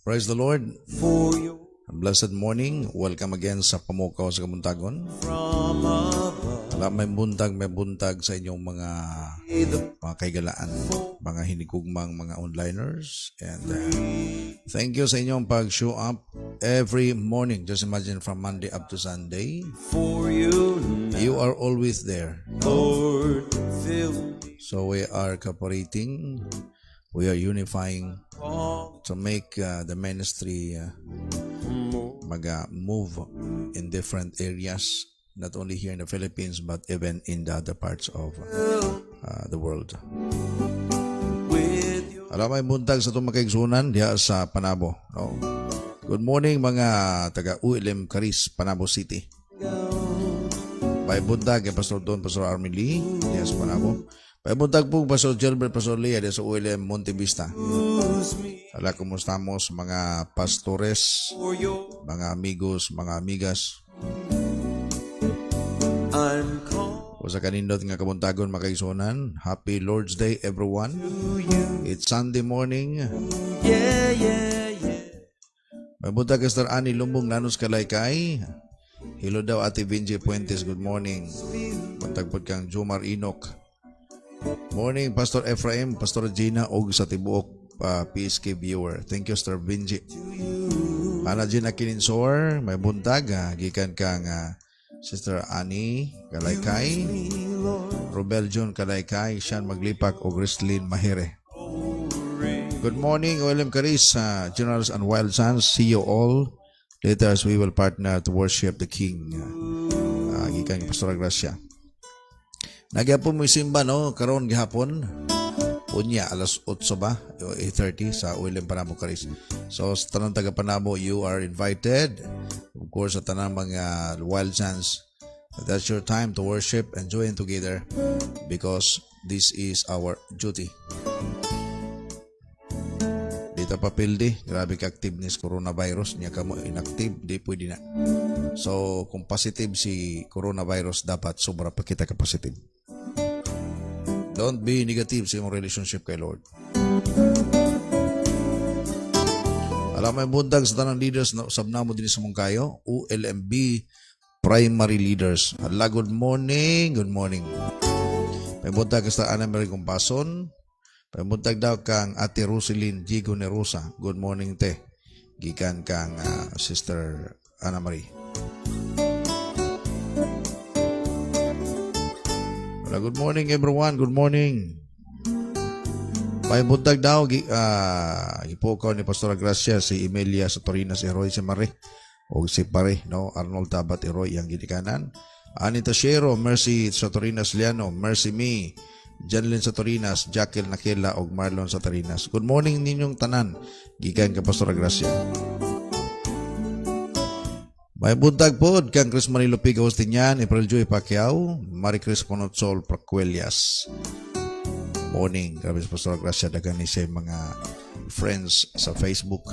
Praise the Lord. For your Blessed morning. Welcome again sa Pamukaw sa Kamuntagon. from above, May buntag sa inyong mga kaigalaan, mga hinigugmang mga onliners. And thank you sa inyong pag-show up every morning. Just imagine from Monday up to Sunday. for you, You are always there. Lord, fill me So we are cooperating. We are unifying all to make the ministry more. move in different areas, not only here in the Philippines but even in the other parts of the world. With your Alam may buntag sa itong makaigsunan diya sa Panabo. No? Good morning mga taga ULM Caris, Panabo City. May buntag kay Pastor Don, Pastor Armin Lee diya sa Panabo. May buntag po Pastor Gilbert, Pastor Lee diya sa ULM Monte Vista. use me Hala, kumustamos mga pastores, for your mga amigos, mga amigas. I'm called O sa kanindot nga kabuntagon makaigsunan. Happy Lord's Day everyone. to you. It's Sunday morning. Yeah, yeah, yeah. May buntag Pastor Ani Lumbong Nanos Kalaykay. Hello daw Ate Vinci Puentes. Good morning. Buntag po kang Jomar Enoch. Morning Pastor Ephraim, Pastor Gina og sa tibuok PSK viewer. Thank you Sir Vinci. Ana Gina Kininsor, may buntag gikan kang Sister Ani Kalaykay, Robel John Kalaykay, Sean Maglipak o Grislin Mahire. Good morning, OLM Caris, Generals and Wild Sons. See you all. Later as we will partner to worship the King. Gikan kang Pastor Gracia. Nagyapon mo simba no karon gihapon. Unya alas 8 ba? 8:30 sa OLM Panabo Caris. So sa tanang taga Panabo, you are invited. Of course sa tanang mga Wild Sons. That's your time to worship and join together because this is our duty. Dito pa pildi, grabe ka active ni coronavirus, niya ka mo inactive, di pwede na. So kung positive si coronavirus, dapat sobra pa kita ka positive. Don't be negative sa imong relationship kay Lord. Alam may buntag sa tanang leaders na usab namo din sa mong kayo, ULMB Primary Leaders. Hala, good morning, good morning. May buntag sa Ana Mary Compason. May buntag daw kang Ate Roselyn Gigo Nerosa. Good morning te. Gikan kang Sister Ana Marie. Good morning everyone. Good morning. May buntag daw ipukaw ni Pastor Gracia si Emilia sa Torinas Eroy si Mare o si Pare no Arnold Tabat Eroy ang gidikanan. Anita Shero, Mercy sa Torinas Liano, Mercy Me, Janlyn sa Torinas, Jacquel Nakela og Marlon sa Torinas. Good morning ninyong tanan. Gikan ka Pastor Gracia. May buntag pod kang Chris Manilo Piga Hostinyan, April Joy Pacquiao, Marie Chris Ponotsol Pracuelias. Morning, grabe sa Pastor Gracia, dagan ni siya mga friends sa Facebook.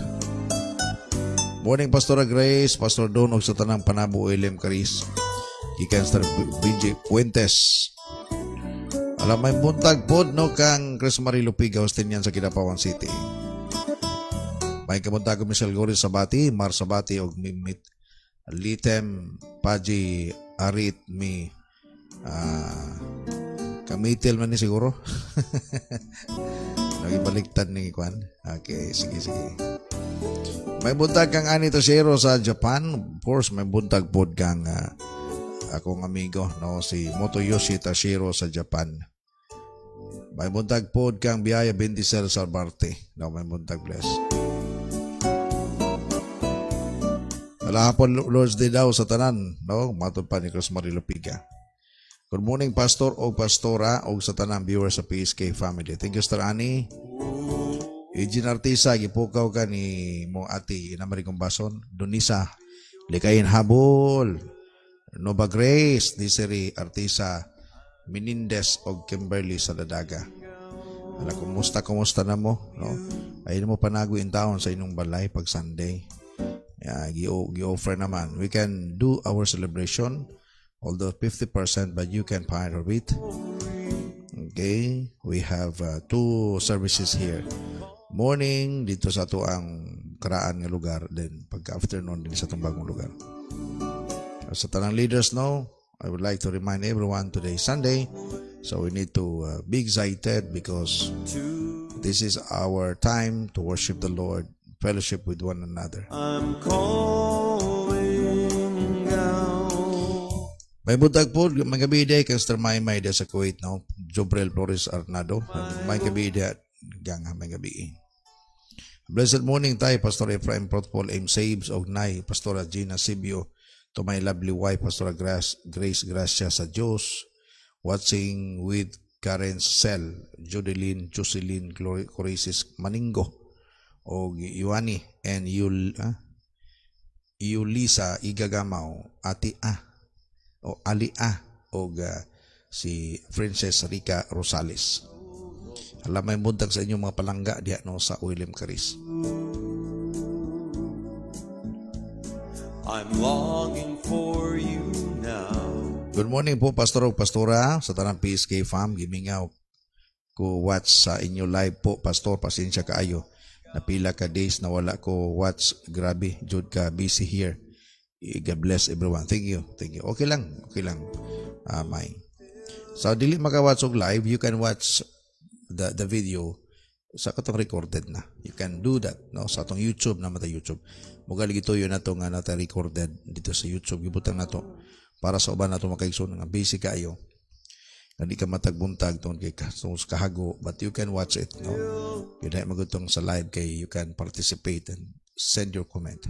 Morning, Pastor Grace, Pastor Don, og sa tanang Panabo ULM Caris. Gikan Sir BJ Puentes. Alam, may buntag pod no kang Chris Marilo Piga Hostinyan sa Kidapawan City. May kabuntag ko Michelle Goris Sabati, Mar Sabati, og Mimit Litem, Paji, Arit, Mi, Kamitil man ni siguro. Nagibaliktad ni Kwan. Okay, sige. May buntag kang Anita Shero sa Japan. Of course, may buntag pod kang akong amigo, no, si Motoyoshi Tashiro sa Japan. May buntag pod kang Biyaya Bendicel sa Barte. No, may buntag bless. Alahapon Lord's Day daw sa tanan, no? Matod pa ni Chris Marilo Piga. Good morning Pastor o Pastora o sa tanan viewers sa PSK family. Thank you Sir Ani. Eugene Artisa, gipukaw ka ni mo ati Inamari Kumbason. Donisa, Likayin Habol. Nova Grace, Desiree Artisa, Menendez o Kimberly sa Dadaga. Ala, kumusta na mo, no? Ayun mo panago in town sa inong balay pag Sunday. Gi-offer naman. We can do our celebration, although 50%, but you can part of it. Okay, we have two services here. Morning dito sa ato ang karaan nga lugar, then pagka afternoon din sa itong bagong lugar. Sa tanang leaders now, I would like to remind everyone today is Sunday, so we need to be excited because this is our time to worship the Lord, fellowship with one another. I'm calling out. May buntag po, mga gabi day, Pastor Maymay day sa Kuwait, no? Jobrel Flores Arnado, may gabi day, gang may gabi. Blessed morning tayo, Pastor Ephraim Protocol, M. Saves, Ognay, Pastora Gina Sibio, to my lovely wife, Pastora Grace Gracia sa Diyos, watching with Karen Sel, Jodeline, Jocelyn, Corisis Maningo, o Ioani, and Yulisa Igagamaw, Ati o Ali o si Princess Rica Rosales. Alam may buntag sa inyong mga palangga diya no sa William Caris. I'm longing for you now. Good morning po, Pastor o Pastora, sa tanang PSK fam. Gimingaw ko watch sa inyo live po, Pastor. Pasensya kaayo. Napila ka days na wala ko watch. Grabe, jud ka busy here. God bless everyone. Thank you. Thank you. Okay lang. May. So, dili maka-watch og live, you can watch the video sa katong recorded na. You can do that, no? Sa atong YouTube na mata YouTube. Mugali gito yun na ito nga nata recorded dito sa YouTube. Gibutang na to para sa uban na ito makaigsoon nga basic kayo. Hindi ka matagbuntag itong kahago, but you can watch it, no? Yun ay magutong sa live kay you can participate and send your comment.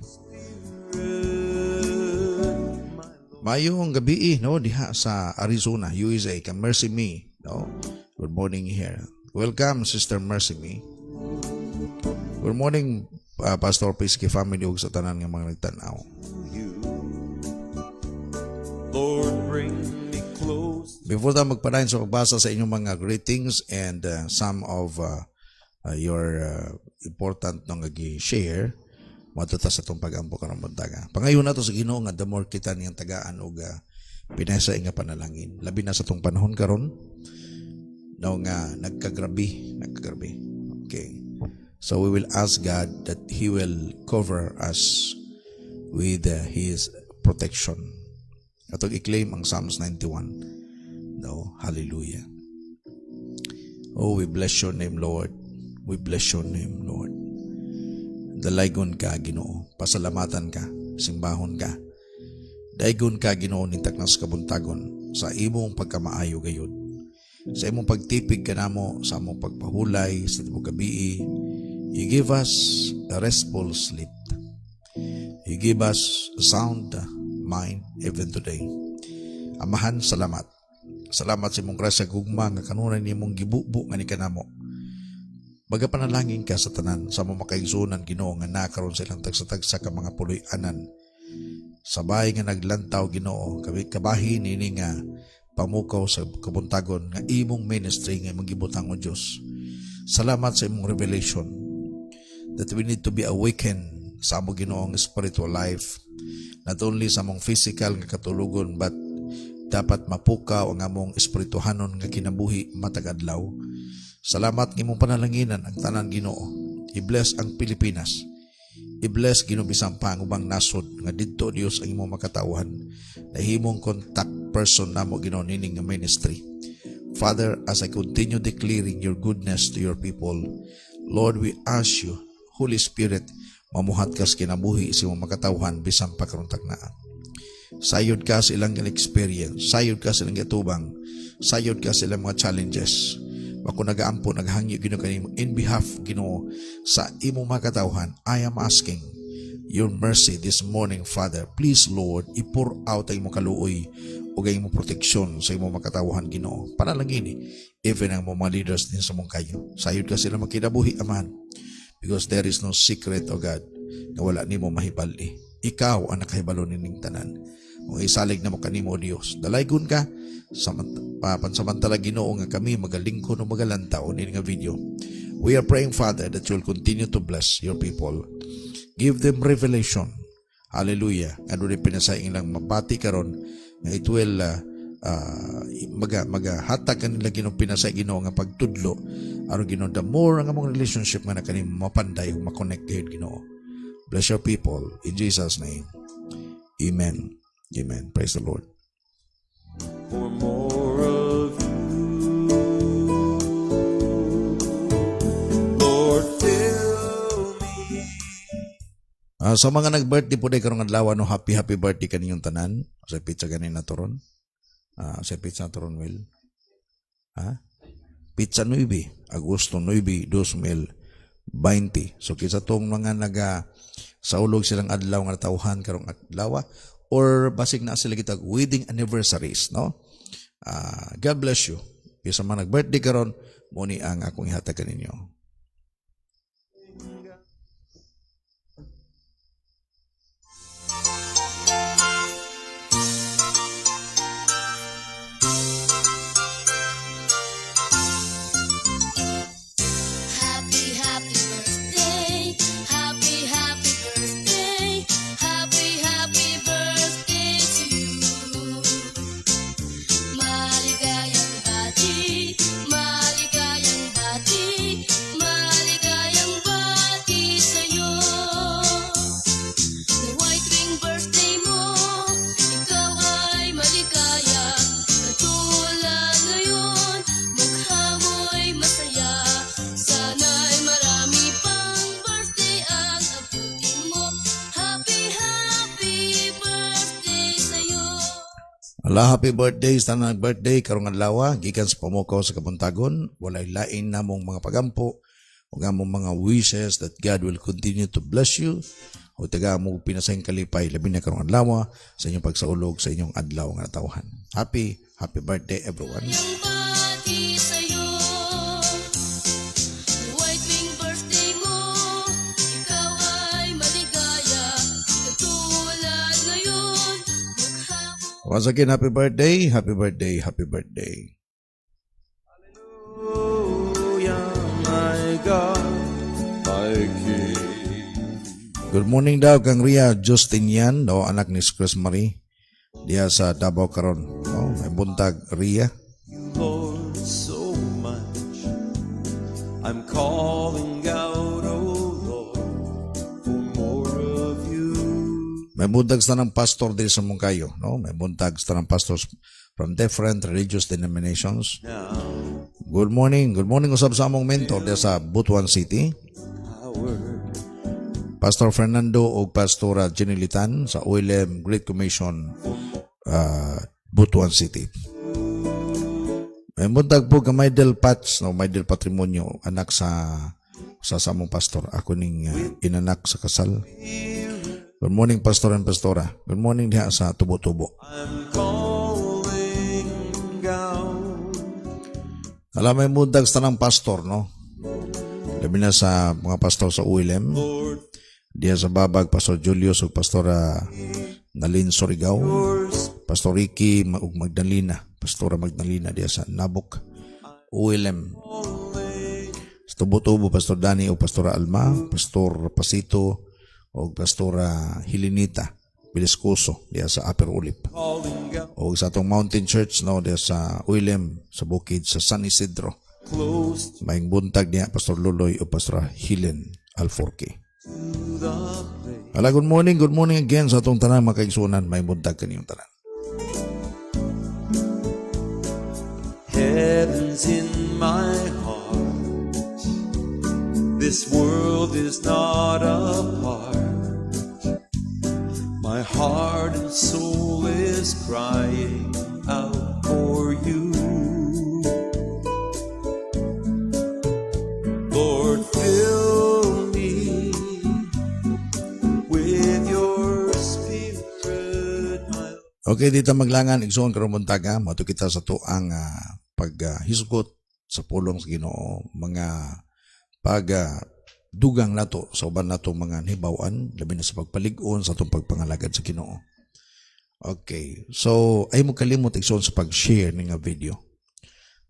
Mayong gabi, no? Diha sa Arizona, USA, ka Mercy Me, no? Good morning here. Welcome, Sister Mercy Me. Good morning, Pastor Pisky family ug sa tanan nga mga nagtanaw. Lord, bring me close. Before tayo magpadayon sa pagbasa sa inyong mga greetings and some of your important nang gi-share, matuta sa itong pag-ampo karong buntaga. Pangayon na to sa Ginoo nga the more kita niyang tagaan og pinasa nga panalangin. Labi na sa itong panahon karon daw nga nagkagrabe. Okay. So we will ask God that He will cover us with His protection. Atong i-claim ang Psalms 91. No, hallelujah. Oh, we bless your name, Lord. We bless your name, Lord. Dalaygon ka, Ginoo. Pasalamatan ka, simbahon ka. Daygon ka, Ginoo, nintaknas kabuntagon sa imong pagkamaayo gayud. Sa imong pagtipig ka namo, sa imong pagpahulay, sa imong gabi, you give us a restful sleep. You give us a sound mind even today. Amahan, salamat. Salamat sa imong grasya gugma nga kanunay nimong gibubo nga ni kanamo. Magapanalangin ka sa tanan sa mga makaigsunan, Ginoo, nga nakaroon sa ilang tagsa-tagsa ka mga puloy-anan. Sabay nga naglantaw, Ginoo, kabahin ini nga pamukaw sa kabuntagon nga imong ministry nga magibutang o Diyos. Salamat sa imong revelation that we need to be awakened sa among Ginoong spiritual life, not only sa among physical nga katulugon, but dapat mapukaw ang among espirituhanon nga kinabuhi matag adlaw. Salamat ng imong panalanginan ang tanan, Ginoo. I-bless ang Pilipinas. I-bless, Ginoo, bisang pang ubang nasod nga didto Dios ang imong makatawhan na himong contact person namo, Ginoo, nining nga ministry. Father, as I continue declaring your goodness to your people, Lord, we ask you, Holy Spirit, mamuhat ka sa kinabuhi sa imong makatawhan bisang pagkaruntak na. Sayod ka sa ilang experience, sayod ka sa ilang gatubang, sayod ka sa ilang mga challenges. Ako nagaampo, naghangyo, Ginoo, kanimo in behalf, Ginoo, sa imong makatawhan. I am asking your mercy this morning, Father. Please, Lord, i-pour out ang imong kaluoy o ang imong proteksyon sa imong makatawhan, Ginoo. Panalangin even ang mga leaders din sa mong kayo. Sayod ka sila magkinabuhi, Amahan, because there is no secret, O God, na wala nimo mahibali. Ikaw ang nakahibalo nining tanan. Kung isalig na mo kanimo, Dios, dalaygon ka pansamantala, Ginoo, nga kami magalingkod o magalantaw ini nga video. We are praying, Father, that you will continue to bless your people. Give them revelation. Hallelujah. Ano rin pinasay ilang mapati karon nga it will magahatag kanila, Ginoo, pinasay, Ginoo, nga pagtudlo aron, Ginoo, the more ang among relationship nga na kanim mapanday o makonect gayud, Ginoo. Bless your people. In Jesus' name. Amen. Amen. Praise the Lord. For more of you, Lord, fill me. Sa mga nag-birthday po day karong adlaw, no, happy birthday kaninyong tanan. Sa pizza ganin na toron. Sa pizza na toron, Will. Pizza 9, Agosto 9, 2020. So kisa tong mga saulog silang adlaw nga tawhan karong adlaw, or basig na sila kitag wedding anniversaries, no? God bless you. Kaya sa mga nag-birthday karon, muni ang akong ihatag kaninyo. Happy, happy birthday. Happy, happy birthday. Happy, happy birthday to you. Maligayang bati, maligayang bati, maligayang bati sa'yo. Nawa'y tuwing birthday mo, ikaw ay maligaya. Katulad ngayon, mukha mo'y masaya. Sana'y marami pang birthday ang abutin mo. Happy, happy birthday sa'yo. Ala, happy birthday sa nag-birthday karong adlaw, gikan sa pamukaw sa Kabuntagon. Walay lain namong mga pagampo o among mga wishes that God will continue to bless you. O taga mo pinasayang kalipay labi na karong adlaw sa inyong pagsaulog sa inyong adlaw nga tawhan. Happy birthday everyone. Yang bati sa'yo. Nawa'y tuwing birthday mo, ikaw ay maligaya. Katulad ngayon, mukha mo. Once again, happy birthday, happy birthday, happy birthday. Hallelujah, my God, my King. Good morning daw kang Ria Justinian, no, anak ni Chris Marie. Diya sa Davao karon. No, may buntag Ria. You, Lord, so much. I'm calling out, oh Lord, for more of you. May buntag sa ng pastor din sa Mungkayo, no? May buntag sa ng pastors from different religious denominations. Now, Good morning usab sa among mentor diya sa Butuan City. power. Pastor Fernando o Pastora Jenny Litan sa OLM Great Commission, Butuan City. May buntag po ka Maydel Patch, no, Maydel Patrimonio, anak sa samong pastor. Ako ning inanak sa kasal. Good morning, Pastor and Pastora. Good morning diha sa Tubo-Tubo. I'm calling out. Alam, may buntag sa ng pastor, no? Labi na sa mga pastor sa ULM. Lord, Diya sa Babag, Pastor Julius o Pastora Nalin Surigao. yours, Pastor Ricky ug Magdalena, Pastora Magdalena diya sa Nabok, ULM. Sa Tubo-Tubo, Pastor Dani o Pastora Alma, Pastor Pasito o Pastora Hilinita Biliscoso diya sa Upper Ulip. calling out O sa atong Mountain Church, no, diya sa ULM, sa Bukid, sa San Isidro. close Maing buntag niya, Pastor Luloy o Pastora Hilen Alforque. to the place. Ala, good morning again sa atong tanan makaigsunan. May buntag kaniyong tanan. Heaven's in my heart. This world is not apart. My heart and soul is crying out for you. Lord, fill me with your spirit, my Okay, dito maglangan igsoon karong buntaga, mato kita sa tuang paghisgot sa pulong sa Ginoo, mga dugang nato sa uban nato mga hibaw-an, labi na sa pagpalig-on sa atong pagpangalagad sa Ginoo. Okay, so ay mo kalimot igsoon sa pag-share ng video.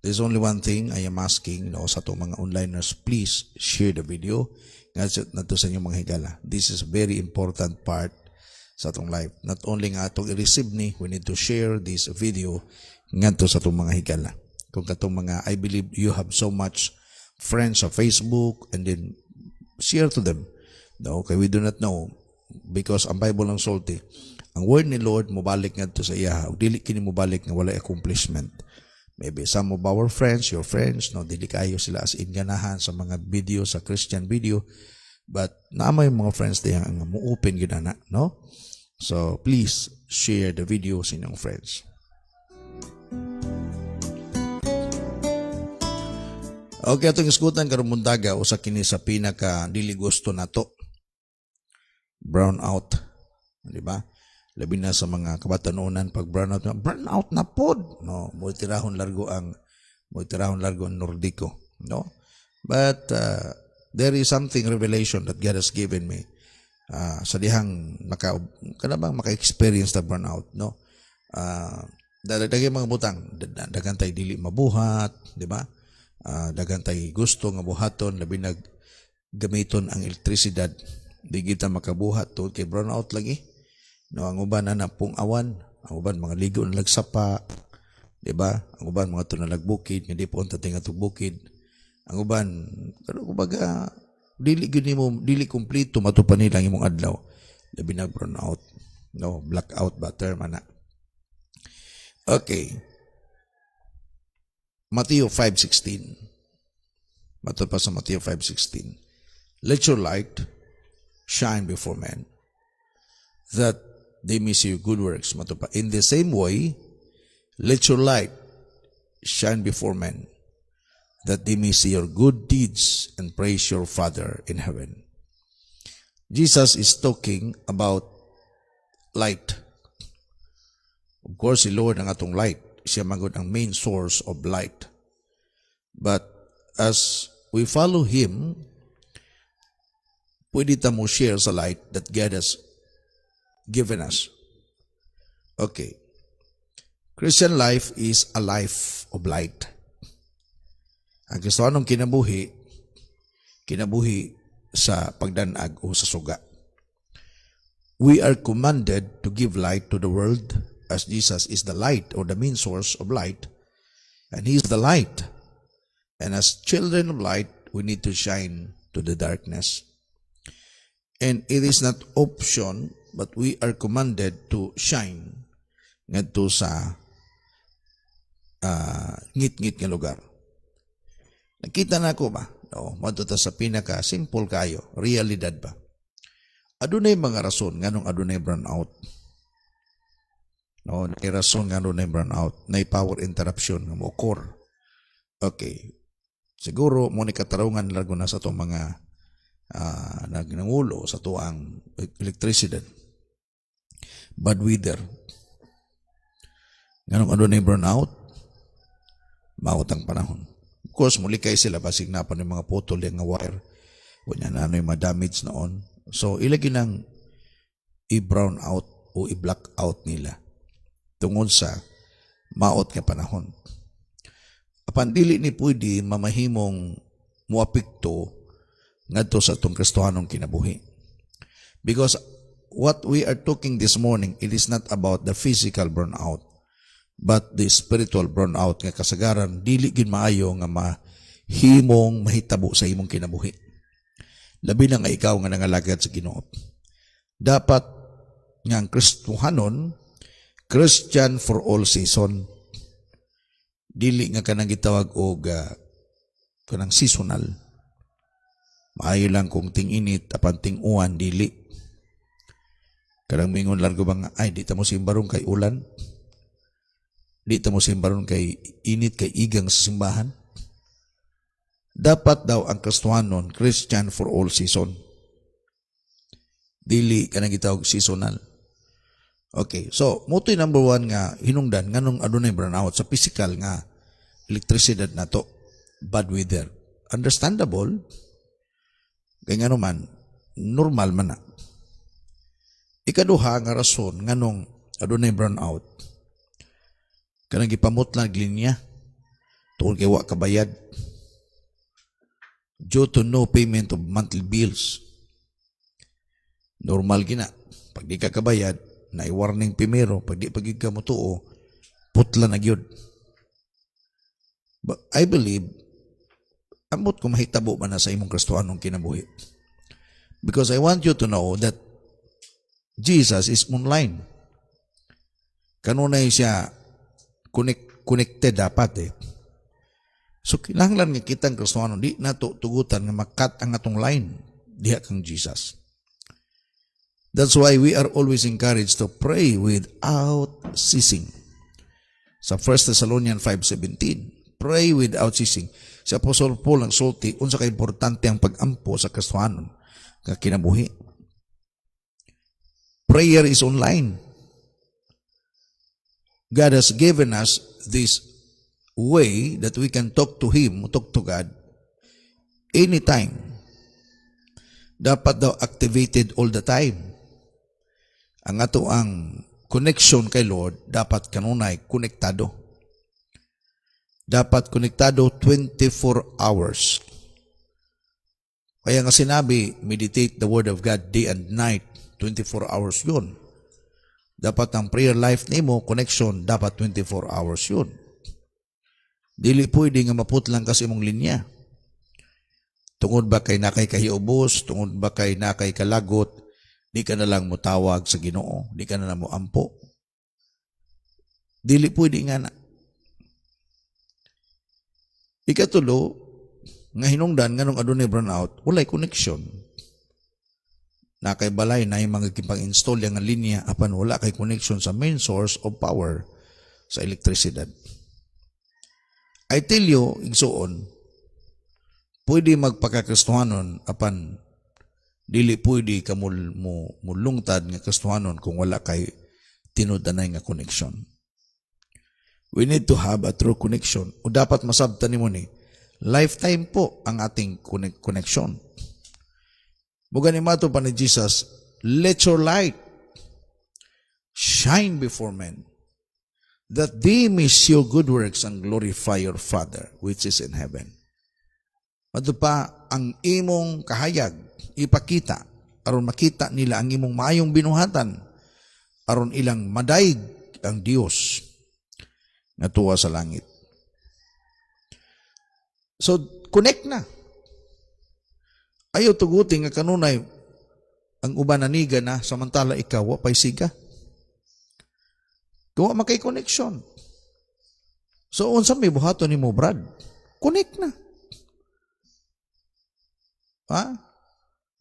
There's only one thing I am asking, no, sa atong mga onliners, please share the video ngadto sa inyong mga higala. This is a very important part sa atong life. Not only nga atong i-receive ni, we need to share this video ngadto sa atong mga higala. Kung katong mga, I believe you have so much friends sa Facebook, and then share to them No, kay we do not know because ang Bible ang sulti. Ang word ni Lord mobalik ngadto sa iya, ug dili kini mobalik nga walay accomplishment. Maybe some of our friends, your friends, no, dili kayo sila as in ganahan sa mga video, sa Christian video, but naamay mga friends diha nga mo-open gyud ana, no? So please share the video sa inyong friends. Okay, atong iskutan karon mundaga usa kini sa pinaka dili gusto nato. Brown out, di ba? Labi na sa mga kabatanunan pag brown out na pod, no? Mo tirahon largo ang Nordiko, no? But there is something revelation that God has given me. Sa dihang maka-experience na burnout, no? Dagay mga butang, dagantay dili mabuhat, di ba? Dagantay gusto nga buhaton, labi nag gamiton ang elektrisidad, di kita makabuhat to kay burnout lagi. No, ang uban na pong awan, ang uban mga ligo na lagsapa, di ba? Ang uban mga tunalagbukid, hindi po ang tating atong bukid. Ang uban, kumbaga, dili kumplito matupan nilang imong adlaw. Labi na burnout. No, blackout ba term ana. Okay. Matthew 5:16. Matod pa sa Matthew 5:16. Let your light shine before men, that they may see your good works. Matod pa. In the same way, let your light shine before men, that they may see your good deeds and praise your Father in heaven. Jesus is talking about light. Of course, si Lord ang atong light. Siya magod ang main source of light. But as we follow Him, pwede tamo share sa light that God has given us. Okay. Christian life is a life of light. Ang Kristohanong kinabuhi sa pagdanag o sa suga. We are commanded to give light to the world as Jesus is the light or the main source of light, and He is the light. And as children of light, we need to shine to the darkness. And it is not option, but we are commanded to shine ngadto sa ngit-ngit nga lugar. Nakita na ko ba? No, madto sa pinaka simple kayo, realidad ba? Adunay mga rason nganong adunay burnout. No, may rason nga adunay burnout, nay power interruption nga mo-occur. Okay. Siguro mo ni katarungan largo na sa itong mga nagnangulo sa tuang electricity. Bad weather. Nganong adunay burnout? Maot ang panahon. Of course, muli kay sila basig na pa ng mga putol yung wire. Kunya na ano yung ma-damage noon. So, ilagay ng i-brown out o i-black out nila tungod sa maot nga panahon. Apan dili ni pwede mamahimong muapekto ngadto sa itong Kristohanong kinabuhi. Because what we are talking this morning, it is not about the physical burnout, but the spiritual burnout nga kasagaran dili gid maayo nga mahimong mahitabo sa imong kinabuhi. Labi na nga ikaw nga nangalagad sa Ginoo. Dapat nga ang Kristohanon Christian for all season. Dili nga kanang gitawag og kanang seasonal. Maayo lang kung ting-init apan ting-uwan dili. Kanang mingon largo bang ay di ta mo simbaron kay ulan. Di ta mo simbaron kay init kay igang sa simbahan. Dapat daw ang Kristohanon Christian for all season. Dili kanang gitawag seasonal. Okay, so motoy number 1 nga hinungdan nganong adunay burnout sa physical nga elektrisidad nato, bad weather. Understandable. Kay ngano man normal man na. Ikaduha nga rason nganong adunay burnout. Kanang gipamutlang linya tungod kay wa kabayad due to no payment of monthly bills. Normal gina pag di ka kabayad na i-warning primero, pag di pagig ka mo tuo, putla na gyud. But I believe, ambot ko mahitabo man na sa imong Kristohanong kinabuhi. Because I want you to know that Jesus is online. Kanunay siya connected dapat eh. So kinahanglan nga kitang Kristiyano di nato tugutan nga makat ang atong line diha kang Jesus. That's why we are always encouraged to pray without ceasing. Sa 1 Thessalonians 5:17, pray without ceasing. Si Apostol Paul ang sulti unsa ka importante ang pag-ampo sa Kristiyano nga kinabuhi. Prayer is online. God has given us this way that we can talk to Him, talk to God anytime. Dapat daw activated all the time. Ang ato ang connection kay Lord, dapat kanunay konektado. Dapat konektado 24 hours. Kaya nga sinabi, meditate the Word of God day and night, 24 hours yun. Dapat ang prayer life nimo, connection, dapat 24 hours yun. Dili pwede nga maputlang kasi mong linya. Tungod ba kay nakay kahiubos, tungod ba kay nakay kalagot, di ka na lang mutawag sa Ginoo, di ka na lang mo ampo. Dili pwede nga na. Ikatulo, nga hinungdan nga nung adunay burnout, walay connection. Nakay balay na yung mga kipang-install yung linya apan wala kay connection sa main source of power sa elektrisidad. I tell you, igsuon, pwede magpakakristohanon apan dili pwede ka mulungtad nga kristohanon kung wala kay tinudanay nga connection. We need to have a true connection. O dapat masabtan nimo ni lifetime po ang ating connection. Buga ni mato pa ni Jesus, let your light shine before men, that they may see your good works and glorify your Father which is in heaven. Mato pa ang imong kahayag ipakita aron makita nila ang imong maayong binuhatan aron ilang madaig ang Dios nga tuwa sa langit. So connect na. Ayaw tuguti nga kanunay ang uban naniga na samantala ikaw wa pay siga. Kuha makay connection. So unsa may buhaton nimo Brad? Connect na. Ha?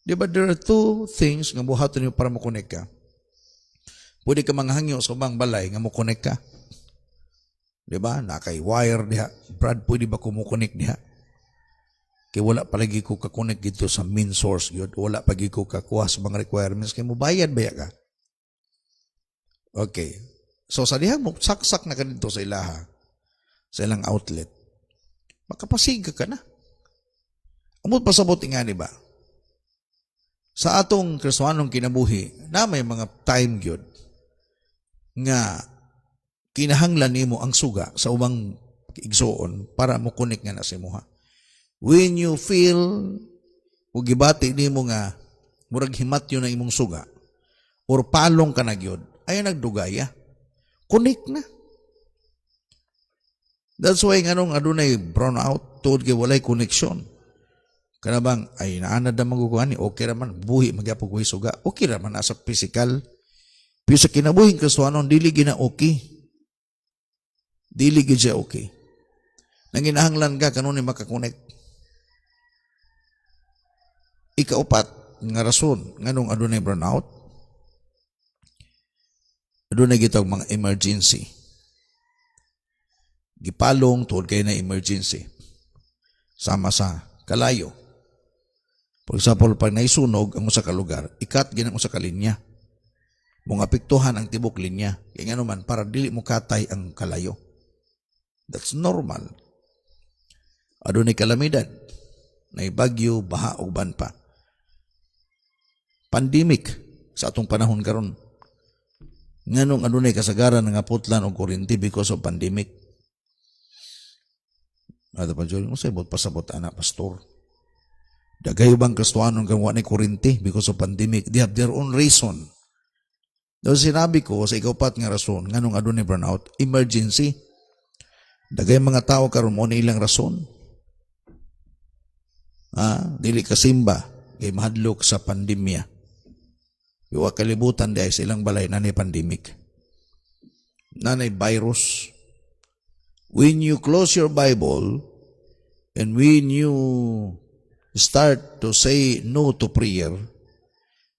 Di ba there are two things nga buhaton nimo para mo-connect ka? Pwede ka manghangyo sa ubang balay nga mo-connect ka. Di ba? Nakay wire diha. Brad, pwede ba ko mo-connect diha? Kaya wala palagi ko ka-connect dito sa main source yun. Wala palagi ko kakuha sa mga requirements. Kaya mo bayad ba ka? Okay. So sa diha mo, saksak na ka dito sa ilaha, sa ilang outlet. Makapasiga ka na. Amot pasabot nga, di ba? Sa atong Kristohanong kinabuhi, na may mga time yun nga kinahanglan nimo ang suga sa ubang igsoon para mo connect nga na sa imuha. When you feel o gibati nimo nga murag himat yun ang imong suga or palong ka na gyud, ay nagdugaya. Connect na. That's why nganong adunay brownout tungod kay walay connection. Kana bang ay naanad na magukuhan ni okay raman buhi magyapog way suga. Okay raman asa physical. Pero sa kinabuhing Kristohanon dili gina okay. Dili gid siya okay. Nanginahanglan ka kanunay makakonect. Ikaupat nga rason nganong adunay burnout. Adunay gitawag mga emergency. Gipalong tuod kay na emergency. Sama sa kalayo. For example, pag naisunog ang usa ka lugar, ikat ginang usa ka linya. Mong apektuhan ang tibok linya. Kaya nga naman, para dili mo katay ang kalayo. That's normal. Adunay kalamidad. Naibagyo, baha o ban pa. Pandemic sa atong panahon karon. Nganong adunay kasagaran nga putlan og kuryente because of pandemic. Ada pa jud mo say bot pasabot ana pastor. Dagay bang Kristohanon kang wa nay kuryente because of pandemic. They have their own reason. Daw sinabi ko sa ikaupat nga rason nganong adunay burnout, emergency. Dagay mga tao karon mo na ilang rason. Dili ka simba, kay mahadlok sa pandemya. Iwa kalibutan dahil sa ilang balay nanay pandemic. Nanay virus. When you close your Bible and when you start to say no to prayer,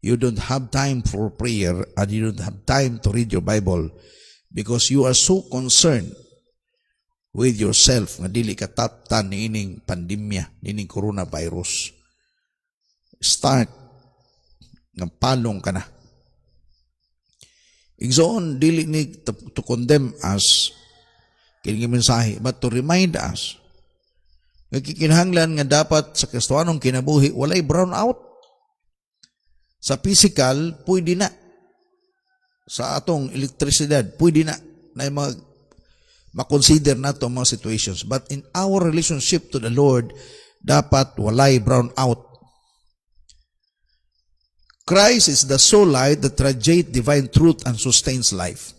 you don't have time for prayer and you don't have time to read your Bible because you are so concerned with yourself nga dili ka taptan niining pandemya, niining coronavirus. Start nga palong ka na. Igsoon, dili ni to condemn us kining mensahe, but to remind us nga kikinahanglan nga dapat sa Kristohanong kinabuhi walay brown out. Sa physical, pwede na. Sa atong elektrisidad, pwede na makonsider na ito mga situations. But in our relationship to the Lord, dapat walay brown out. Christ is the sole light that radiates divine truth and sustains life.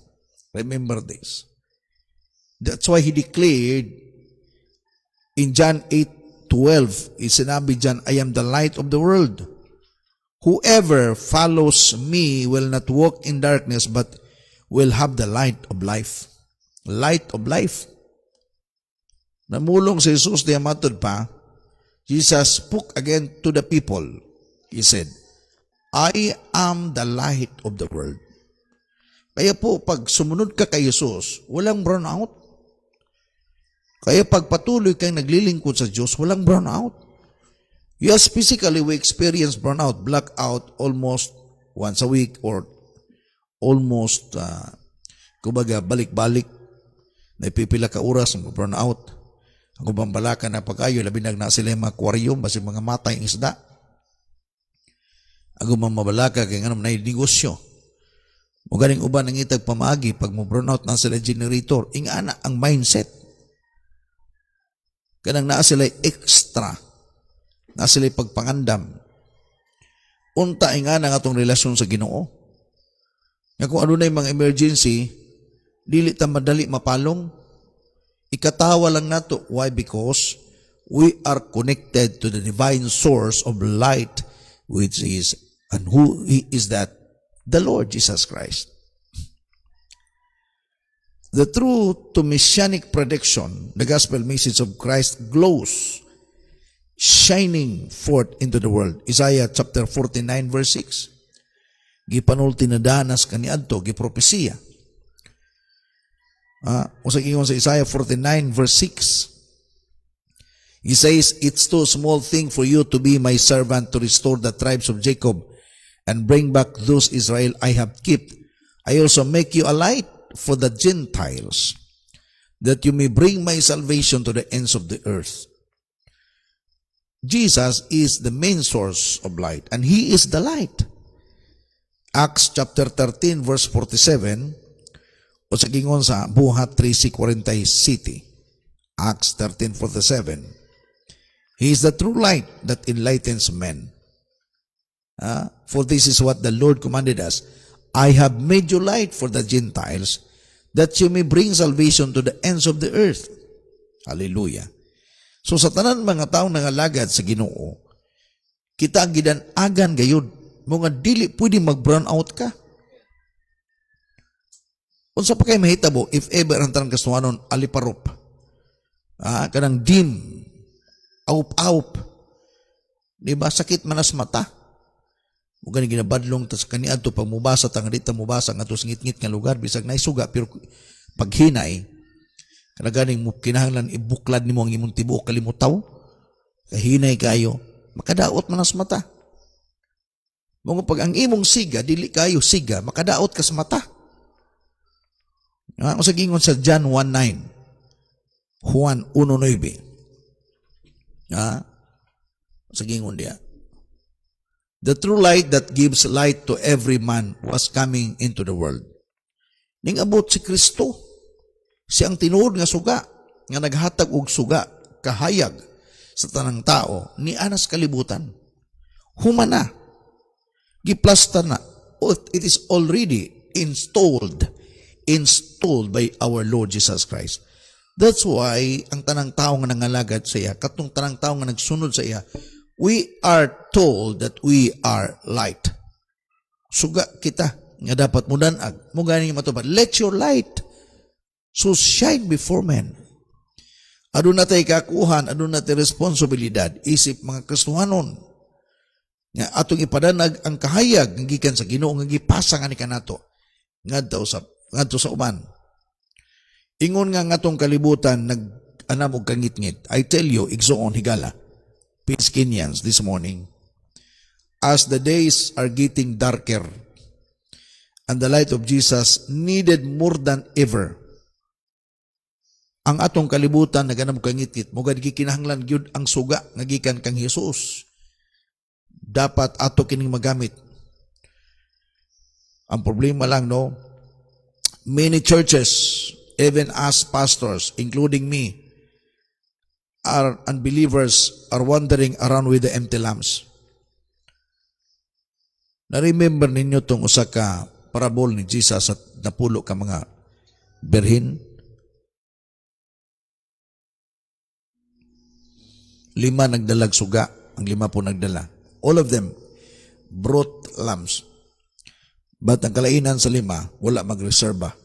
Remember this. That's why He declared in John 8:12, sinabi dyan, I am the light of the world. Whoever follows me will not walk in darkness but will have the light of life. Light of life. Namulong si Jesus diya matod pa, Jesus spoke again to the people. He said, I am the light of the world. Kaya po, pag sumunod ka kay Jesus, walang brown out. Kaya pag patuloy kang naglilingkod sa Diyos, walang brown out. Yes, physically, we experience burnout, blackout almost once a week or almost, kumbaga, balik-balik. Naipipila ka oras ng burnout. Ang kubambalaka na pagkayo, labinag na sila yung mga aquarium, basi mga matay isda. Ang mabalaka kaya nga naman na negosyo. Magaling uban ng itag pamagi, pag mo burnout na sila generator, ingana ang mindset. Kanang naa sila extra. Na sila pagpangandam. Unta nga na atong relasyon sa Ginoo. Nga kung ano na yung mga emergency, dili ta madali mapalong. Ikatawa lang nato. Why? Because we are connected to the divine source of light, which is, and who is that? The Lord Jesus Christ. The true to messianic prediction, the gospel message of Christ glows, shining forth into the world. Isaiah chapter 49 verse 6. Gipanulti na danas kaniadto, gipropesiya. Usag ingon sa Isaiah 49 verse 6. He says, it's too small thing for you to be my servant to restore the tribes of Jacob and bring back those Israel I have kept. I also make you a light for the Gentiles, that you may bring my salvation to the ends of the earth. Jesus is the main source of light, and He is the light. Acts chapter 13 verse 47, o sa gingon sa Buhat 3:40 City. Acts 13:47. He is the true light that enlightens men. For this is what the Lord commanded us. I have made you light for the Gentiles, that you may bring salvation to the ends of the earth. Hallelujah. So sa tanan mga taong nangalagad sa Ginoo, kita ang gidanagan gayud, mga dili pwede mag-brown out ka. Unsa pa kay mahitabo if ever ang tanang kasuanon aliparop. Kanang dim, aup-aup. Di ba sakit manas mata? O gani ginabadlong tas kaniadto pag mubasa tang dita mubasa ngadto ngit-ngit nga lugar bisag naisuga pero pag hinay kana ganing mo kinahanglan ibuklad nimo ang imong tibuok kalimutaw kahinay kayo makadaot manas mata. Mga pag ang imong siga dili kayo siga makadaot ka sa mata. Ang sagingon sa John 1:9 Juan 1:9 sagingon dia. The true light that gives light to every man was coming into the world. Ning abot si Kristo, siyang tinuod nga suga, nga naghatag og suga, kahayag sa tanang tao, ni anas kalibutan. Humana, giplasta na. It is already installed by our Lord Jesus Christ. That's why ang tanang tao nga nangalagad sa iya, katong tanang tao nga nagsunod sa iya, We are told that we are light. Suga kita nga dapat mudanag. Mo gani matubad. Let your light so shine before men. Adun na tayo kakuhan, adun na tayo responsibilidad, isip mga Kristohanon. Nga atong ipadanag ang kahayag ng gikan sa Ginoo nga gipasa nga ni kanato ngadto sa uban. Ingon nga ngatong kalibutan nag-anam og kangit-ngit. I tell you, igsoon higala. Peace Kenyans this morning. As the days are getting darker and the light of Jesus needed more than ever. Ang atong kalibutan naganam og kangit-ngit mo gid kinahanglan gyud ang suga nga gikan kang Hesus. Dapat ato kining magamit. Ang problema lang no, many churches, even as pastors, including me, are unbelievers are wandering around with the empty lamps. Na-remember ninyo tong usa ka parabol ni Jesus at napulo ka mga berhin? 5 nagdalag suga, ang 5 po nagdala. All of them brought lambs. But ang kalainan sa 5, wala magreserba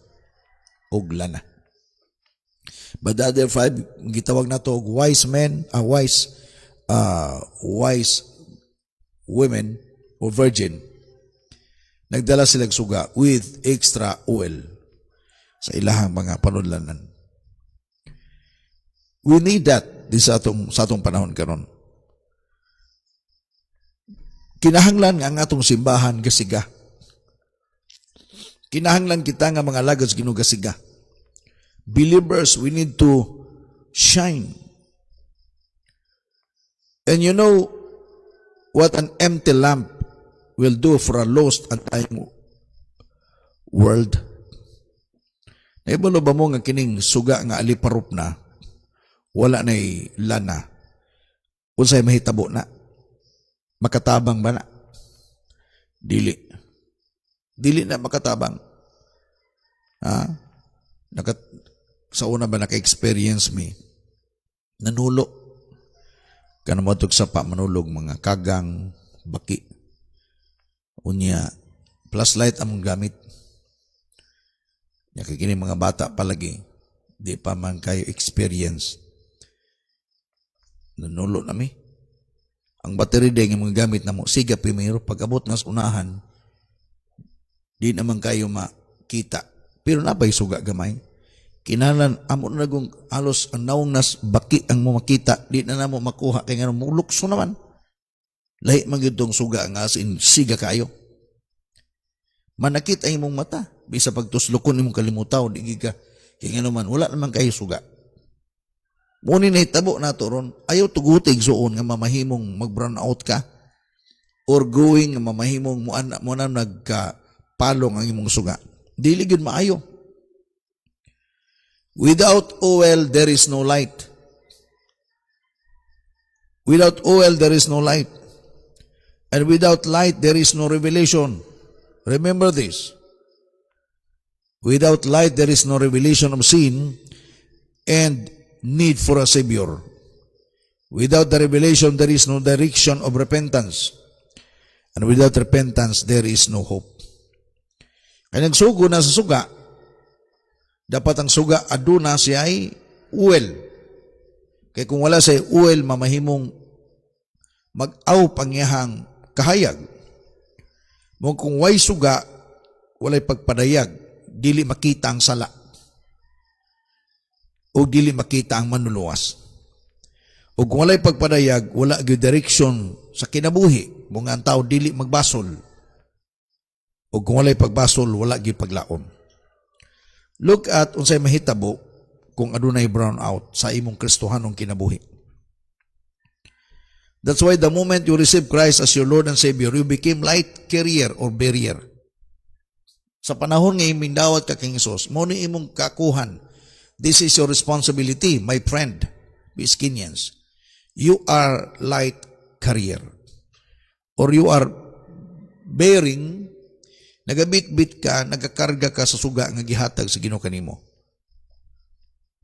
og lana. But the other 5, gitawag na to wise men, wise women or virgin. Nagdala silang suga with extra oil sa ilahang mga panudlanan. We need that sa atong panahon karon. Kinahanglan nga ang atong simbahan gasiga. Kinahanglan kita nga mga lagos Ginoo gasiga. Believers, we need to shine. And you know what an empty lamp will do for a lost and dying world? Naibalo ba mo nga kining suga nga aliparup na, wala na'y lana, unsay mahitabo na? Makatabang ba na? Dili na makatabang. Sa una ba naka-experience me? Nanulo. Kanamotog sa pa manulog mga kagang, baki. Unya, flashlight among gamit. Nakikini mga bata palagi. Di pa man kayo experience. Nanulo na mi. Ang battery day ng mga gamit na mo, siga primero, pag-abot na sa unahan, di naman kayo makita. Pero napay suga gamay. Kinalan, amo na nagong alos ang naong nas baki ang mo makita, di na mo makuha, kaya nga mulukso naman. Lahi magitong suga nga as in siga kayo. Manakit ang imong mata, bisa pagtuslukon imong kalimutaw, di ka, kaya nga naman, wala naman kayo suga. Muni na hitabo na to ron, ayaw tugutig soon nga mamahimong mag-brown out ka or going nga mamahimong mo na nagkapalong ang imong suga. Dili gyud maayo. Without oil, there is no light. Without oil, there is no light. And without light, there is no revelation. Remember this. Without light, there is no revelation of sin and need for a Savior. Without the revelation, there is no direction of repentance. And without repentance, there is no hope. Kaya nagsugo na sa suga, dapat ang suga aduna siya ay oil. Kaya kung wala siya oil, mamahimong mag-aw pangyahang kahayag. Mo kung way suga, walay pagpadayag, dili makita ang sala. O dili makita ang manluluwas. O kung walay pagpadayag, wala gyud direksyon sa kinabuhi, mga ang tao dili magbasol. O kung walay pagbasol, wala gyud paglaom. Look at unsay mahitabo kung adunay brown out sa imong Kristohanong kinabuhi. That's why the moment you receive Christ as your Lord and Savior, you became light carrier or barrier. Sa panahon nga imong dawat ka kang Hesus, mo ni imong kakuhan. This is your responsibility, my friend, Peace Kenyans. You are light carrier. Or you are bearing, nagabit-bit ka, nagakarga ka sa suga nga gihatag sa Ginoo kanimo.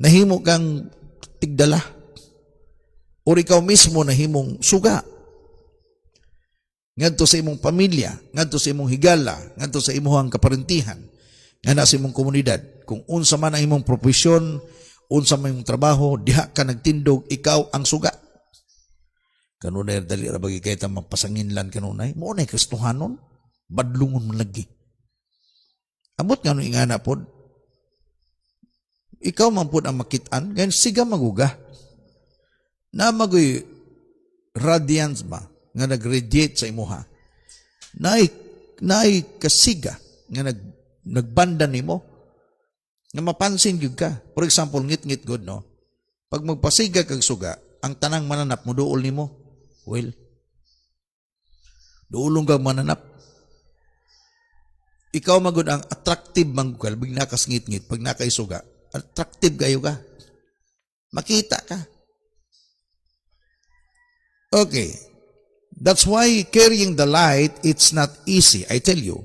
Nahimo kang tigdala. Or ikaw mismo nahimong suga. ngadto sa imong pamilya, ngadto sa imong higala, ngadto sa imong kaparentihan, nga sa imong komunidad. Kung unsa man ang imong profesyon, unsa man imong trabaho, diha ka nagtindog, ikaw ang suga. Kanunay dali ra bagi kay ta mapasanginlan kanunay, mo nay Kristohanon, badlungon man lagi. Amot nga nung ingana pod, ikaw man pod ang makitaan, ganyan siga maguga. Na magoy radiance ba, nga nag-radiate sa imuha. Naay kasiga, nga nagbanda nimo, nga mapansin gyud ka. For example, ngit-ngit god, no? Pag magpasiga kag suga, ang tanang mananap mo, duol nimo. Well, duulong kag mananap. Ikaw magod ang attractive manggukal, big nakas ngit-ngit, pag nakaisuga, attractive kayo ka. Makita ka. Okay. That's why carrying the light, it's not easy. I tell you.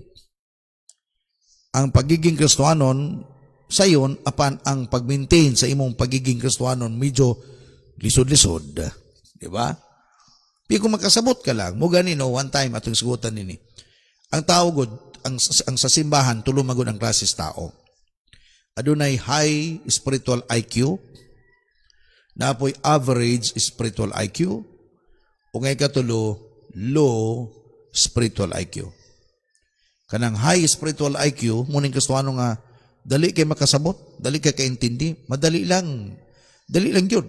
Ang pagiging Kristohanon, sayon, apan ang pag-maintain sa imong pagiging Kristohanon, medyo lisod-lisod. Diba? Pero kung makasabot ka lang, mo ganino, one time, atong sigutan nini. Ang tao god, ang sa simbahan, tulumagod ang klases tao. Adunay high spiritual IQ, napoy average spiritual IQ, o ngay katulo, low spiritual IQ. Kanang high spiritual IQ, muning Kristohano nga, dali kay makasabot, dali kay kaintindi, madali lang yun.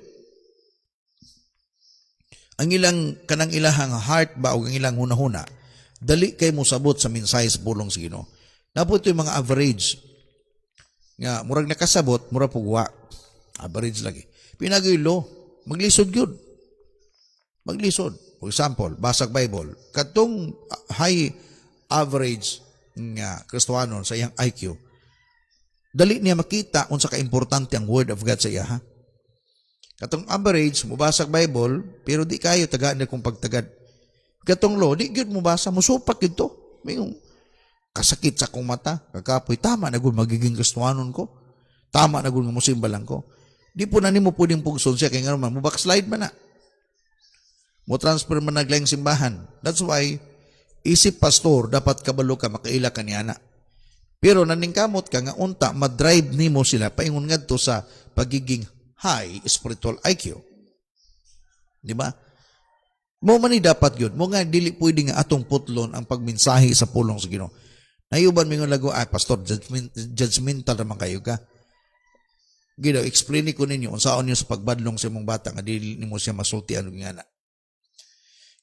Ang ilang, kanang ilahang heart ba, o ang ilang hunahuna, dali kay mo sabot sa mensahe sa pulong sa Ginoo. Napo ito yung mga average, nga, murag nakasabot, murag pugwa, average lagi. Pinagay low, maglisod yun. Maglisod. For example, basag Bible. Katong high average nga Kristohanon sa iyang IQ, dali niya makita kung sa kaimportante ang Word of God sa iya, ha? Katong average, mubasag Bible, pero di kayo tagaan na kung pagtagad. Katong low, di yun mubasa, musupak yun to. May kasakit sa kong mata, kakapoy, tama na gud magiging Kristohanon ko. Tama na gud nga musimbalan ko. Di po na nimo pwedeng pugson siya, kaya nga naman, mubackslide man na. Mo transfer man naglayang simbahan. That's why, isip pastor, dapat kabalo ka, makaila ka niya na. Pero naningkamot ka nga unta, madrive nimo sila, paingon nga to sa pagiging high spiritual IQ. Di ba? Mo man ni dapat yun. Mo nga, dili pwede nga atong putlon ang pagmensahe sa pulong sa Ginoo. Nayuban mo yung lago, pastor, judgmental naman kayo ka. Gino, explain ko ninyo, unsaon nyo sa pagbadlong sa imong bata, nga dili nimo siya masultian ng nga na.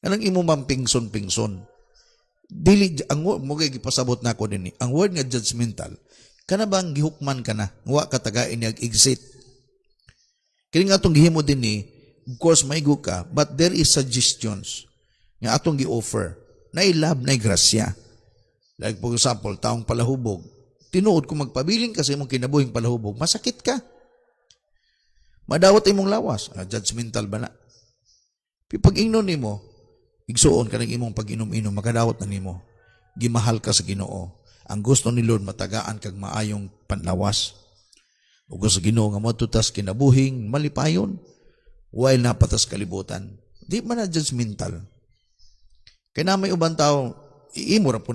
Anong imo mampingson-pingson? Dili, ang mo kay gipasabot na ako din, ang word nga judgmental, kana bang gihukman ka na, wa katagain niya exit. Kaya nga atong gihimo din ni, of course, maigo ka, but there is suggestions nga atong gi-offer, na ilab, na grasya. Like for example, taong palahubog, tinuod kung magpabiling kasi mong kinabuhing palahubog, masakit ka. Madawat imong lawas, judgmental ba na? Pag ingnon nimo, igsuon ka ng imong pag-inom-inom, makadawat na nimo. Gimahal ka sa Ginoo. Ang gusto ni Lord, matagaan kag maayong panlawas. O gusto sa Ginoo nga matutas kinabuhing malipayon, while napatas kalibutan. Di man na judgmental. Kaya na may ubang tao, imura po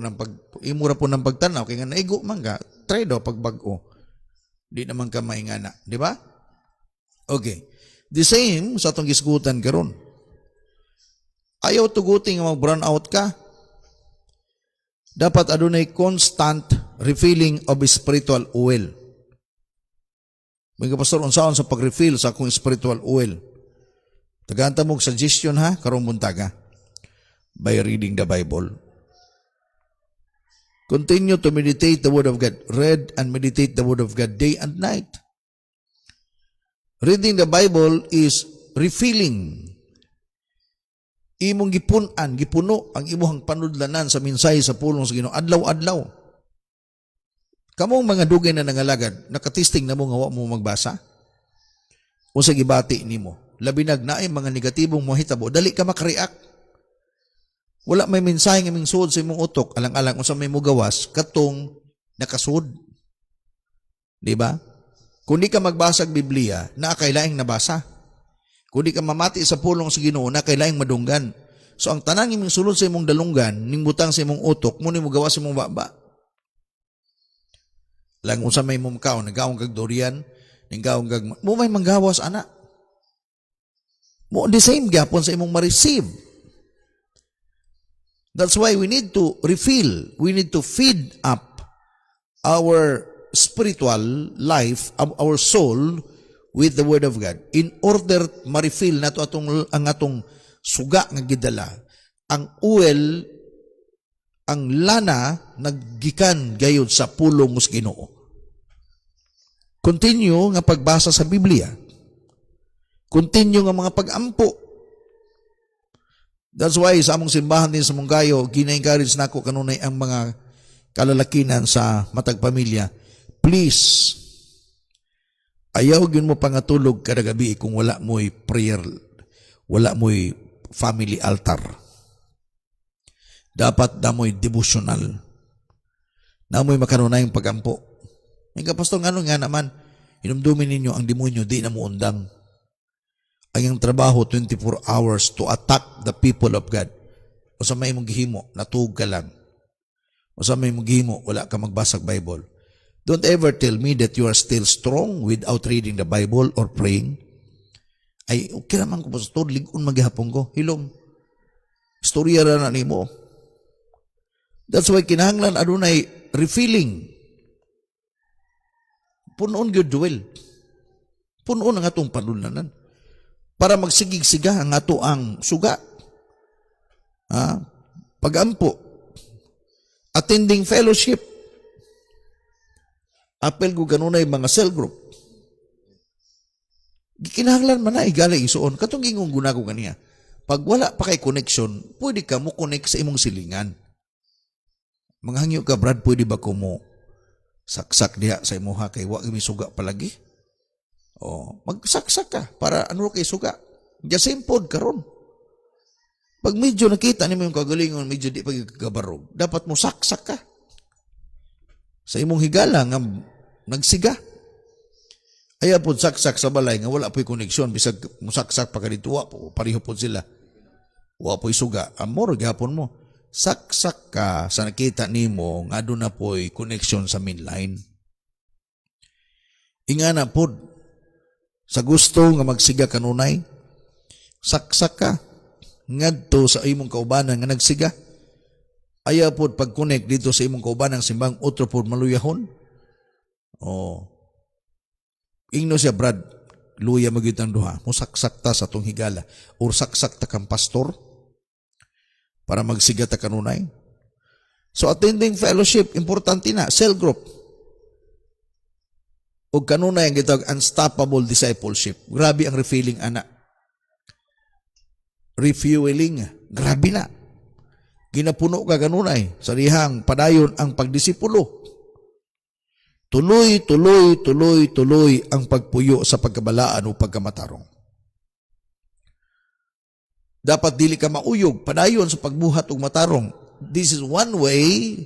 ng pagtanaw, kaya nga naigo man ka, try daw pagbago. Di naman ka maingana. Di ba? Okay. The same sa itong gisgutan karon. Ayaw tuguting nga mag-burn out ka. Dapat adunay constant refilling of spiritual oil. Mga pastor, unsaon sa pag-refill sa akong spiritual oil? Tagaanta mo suggestion ha, karong buntaga. By reading the Bible. Continue to meditate the Word of God. Read and meditate the Word of God day and night. Reading the Bible is refilling. Imong gipuno ang imuhang panudlanan sa mensahe sa pulong sa Ginoo adlaw-adlaw. Kamong mga dugay na nangalagad, nakatisting na mo nga wa mo magbasa? O sa gibati nimo, labi naay mga negatibong mohitabo, dali ka makareact. Wala may mensahe nga mingsuod sa imong utok, alang-alang unsa may mugawas katong nakasud. Di ba? Kung di ka magbasa og Biblia, na kailaing nabasa. Kung di ka mamati sa pulong sa Ginoo, na kailaing madunggan. So ang tanang imong sulod sa imong dalunggan, ning butang sa imong utok, mo nimo gawa sa imong baba. Lang unsa may imong kaon, nagaon kag durian, nagaon kag mo may manggawas ana. Mo the same gyapon sa imong ma-receive. That's why we need to refill, we need to feed up our spiritual life, our soul with the Word of God in order ma-refill nato ang atong suga nga gidala. Ang oil, ang lana naggikan gayud sa pulong mus Ginoo. Continue nga pagbasa sa Biblia. Continue nga mga pag-ampo. That's why sa among simbahan din sa Munggayo, gina-encourage nako kanunay ang mga kalalakinan sa matag pamilya. Please, ayaw gyud mo pangatulog kada gabi kung wala mo'y prayer, wala mo'y family altar. Dapat damoy devotional. Namoy makanunayang pagampo. Nga pastor, ngano nga naman, inumdumin ninyo ang demonyo, di na muundang. Ang iyang trabaho, 24 hours to attack the people of God. O sa may mong gihimo, natug ka lang. O sa may mong gihimo, wala ka magbasag Bible. Don't ever tell me that you are still strong without reading the Bible or praying. Ay, okay naman ko, pastor, ligon maghihapon ko. Hilom, istorya na nimo. That's why kinahanglan adunay refilling. Punoon gyud duel. Punoon ang atong panulunan. Para magsigig-siga ang ato ang suga. Pagampo. Attending fellowship. Apel ko ganunay mga cell group. Kinahanglan man na igala isuon. Katong ingong guna ko ganiya. Pag wala pa kay connection, pwede ka mo connect sa imong silingan. Manghangyo ka, Brad, pwede ba ko mo saksak diha sa imuha kay wa mi suga palagi? O, magsaksak ka para ano kay suga. Just pod karon. Pag medyo nakita nimo yung kagalingon, medyo di pagkabarog, dapat mo saksak ka. Sa imong higala nga nagsiga. Aya pod saksak sa balay nga wala po'y koneksyon, bisag musaksak pa kadito wa po, pareho pod sila. Wa po'y suga. Amor gihapon mo. Saksak ka sa nakita nimo nga aduna po'y koneksyon sa mainline. Ingana pod sa gusto nga magsiga kanunay, saksak ka ngadto sa imong kaubanan nga nagsiga. Aya pod pag-connect dito sa imong kaubanan simbang otro pod maluyahon. Oh. Ingno siya, Brad, luya magyud ang duha. Musaksak ta sa tong higala or saksak ta kang pastor para magsiga ta kanunay. So attending fellowship, importante na. Cell group. O kanunay ang gitawag unstoppable discipleship. Grabe ang refilling, anak. Refueling. Grabe na. Ginapuno ka kanunay. Sarihang padayon ang pagdisipulo. Tuloy ang pagpuyo sa pagkabalaan o pagkamatarong. Dapat dili ka mauyog, padayon sa pagbuhat og matarong. This is one way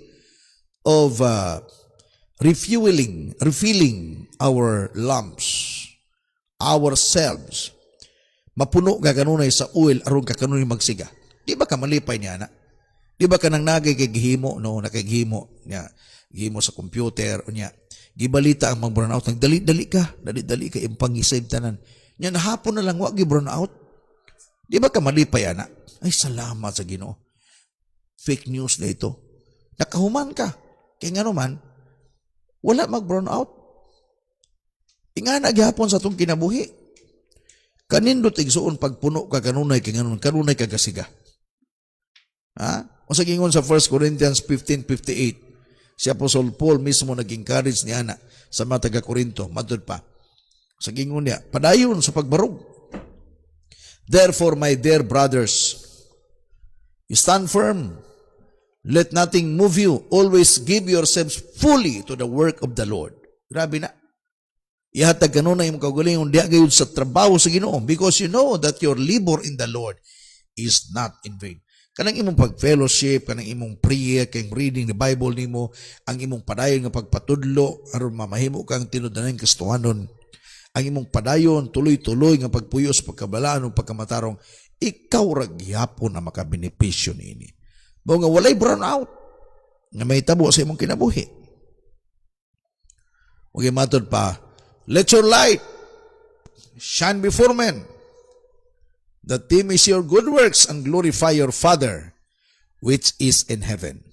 of refilling our lamps, ourselves. Mapuno ka kanunay sa oil aron ka kanunay magsiga. Di ba ka malipay niya na? Di ba ka nang nagay kay gihimo, no, nakagihimo niya, gihimo sa computer o niya. Gibalita ang mag-burnout, nagdali-dali ka yung pangisave tanan. Nya nahapon na lang, wag gi-burnout. Di ba ka malipay, anak? Ay, salamat sa Ginoo. Fake news na ito. Nakahuman ka. Kaya nga naman, wala mag-burnout. Ingana gihapon sa itong kinabuhi. Kanindot igsuon pagpuno ka kanunay, kanunay ka kasiga. Ha? O sa gingon sa 1 Corinthians 15:58, si Apostle Paul mismo nag-encourage ni Ana sa mga taga-Korinto, madod pa. Sa gingon niya, padayon sa pagbarog. Therefore, my dear brothers, stand firm. Let nothing move you. Always give yourselves fully to the work of the Lord. Grabe na. Ihatag kanunay yung kaugalingon diya gayud sa trabaho sa Ginoo because you know that your labor in the Lord is not in vain. Kanang imong pag-fellowship, kanang imong prayer, kanang reading the Bible nimo, ang imong padayon nga pagpatudlo, aron mamahimo kang tinud-anan kastuhanon, ang imong padayon, tuloy-tuloy nga pagpuyo sa pagkabalaan o pagkamatarong, ikaw ragyapon na makabenepisyo niini. Mao nga walay burnout nga may tabo sa imong kinabuhi. Okay, matod pa, let your light shine before men, that they may see your good works and glorify your Father which is in heaven.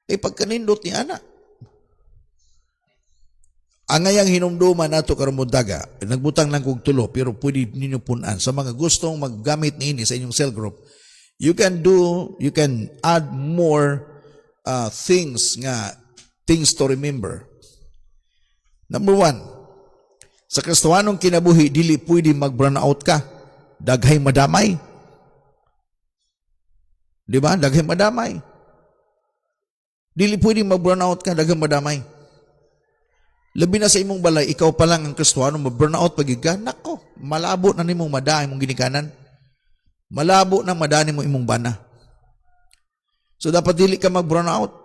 Pagkanindot ni ana. Ang ngayang hinumduman nato karon daga, nagbutang lang kog tulo pero pwede ninyo punan sa mga gustong maggamit niini sa inyong cell group. You can add more things to remember. Number 1, sa Kristohanong kinabuhi, dili pwede mag-burnout ka. Daghay madamay. Di ba? Daghay madamay. Dili pwede mag-burnout ka, daghay madamay. Labi na sa imong balay, ikaw pa lang ang Kristiyano, ma-burnout pagig ka, nako, malabo na nimong mada imong ginikanan. Malabo na mada nimong imong bana. So dapat dili ka mag-burnout.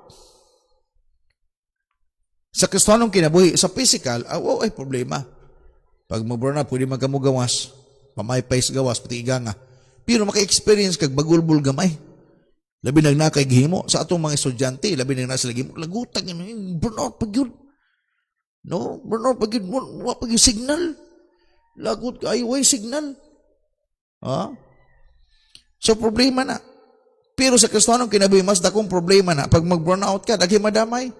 Sa Kristiyanong kinabuhi, sa physical, ay problema. Pag mag-burnout, pwede magkamugawas, pamaypay sa gawas, pati iganga. Pero maka-experience kag bagulbul gamay. Labi nagnakay gihimo sa atong mga estudyante, labi nagna sila gihimo, lagutang yun, burnout pag yun. No, burnout pag yun, pag yung signal. Lagot ka, way signal. So problema na. Pero sa Kristiyanong kinabuhi, mas dakong problema na. Pag mag-burnout ka, daghi madamay.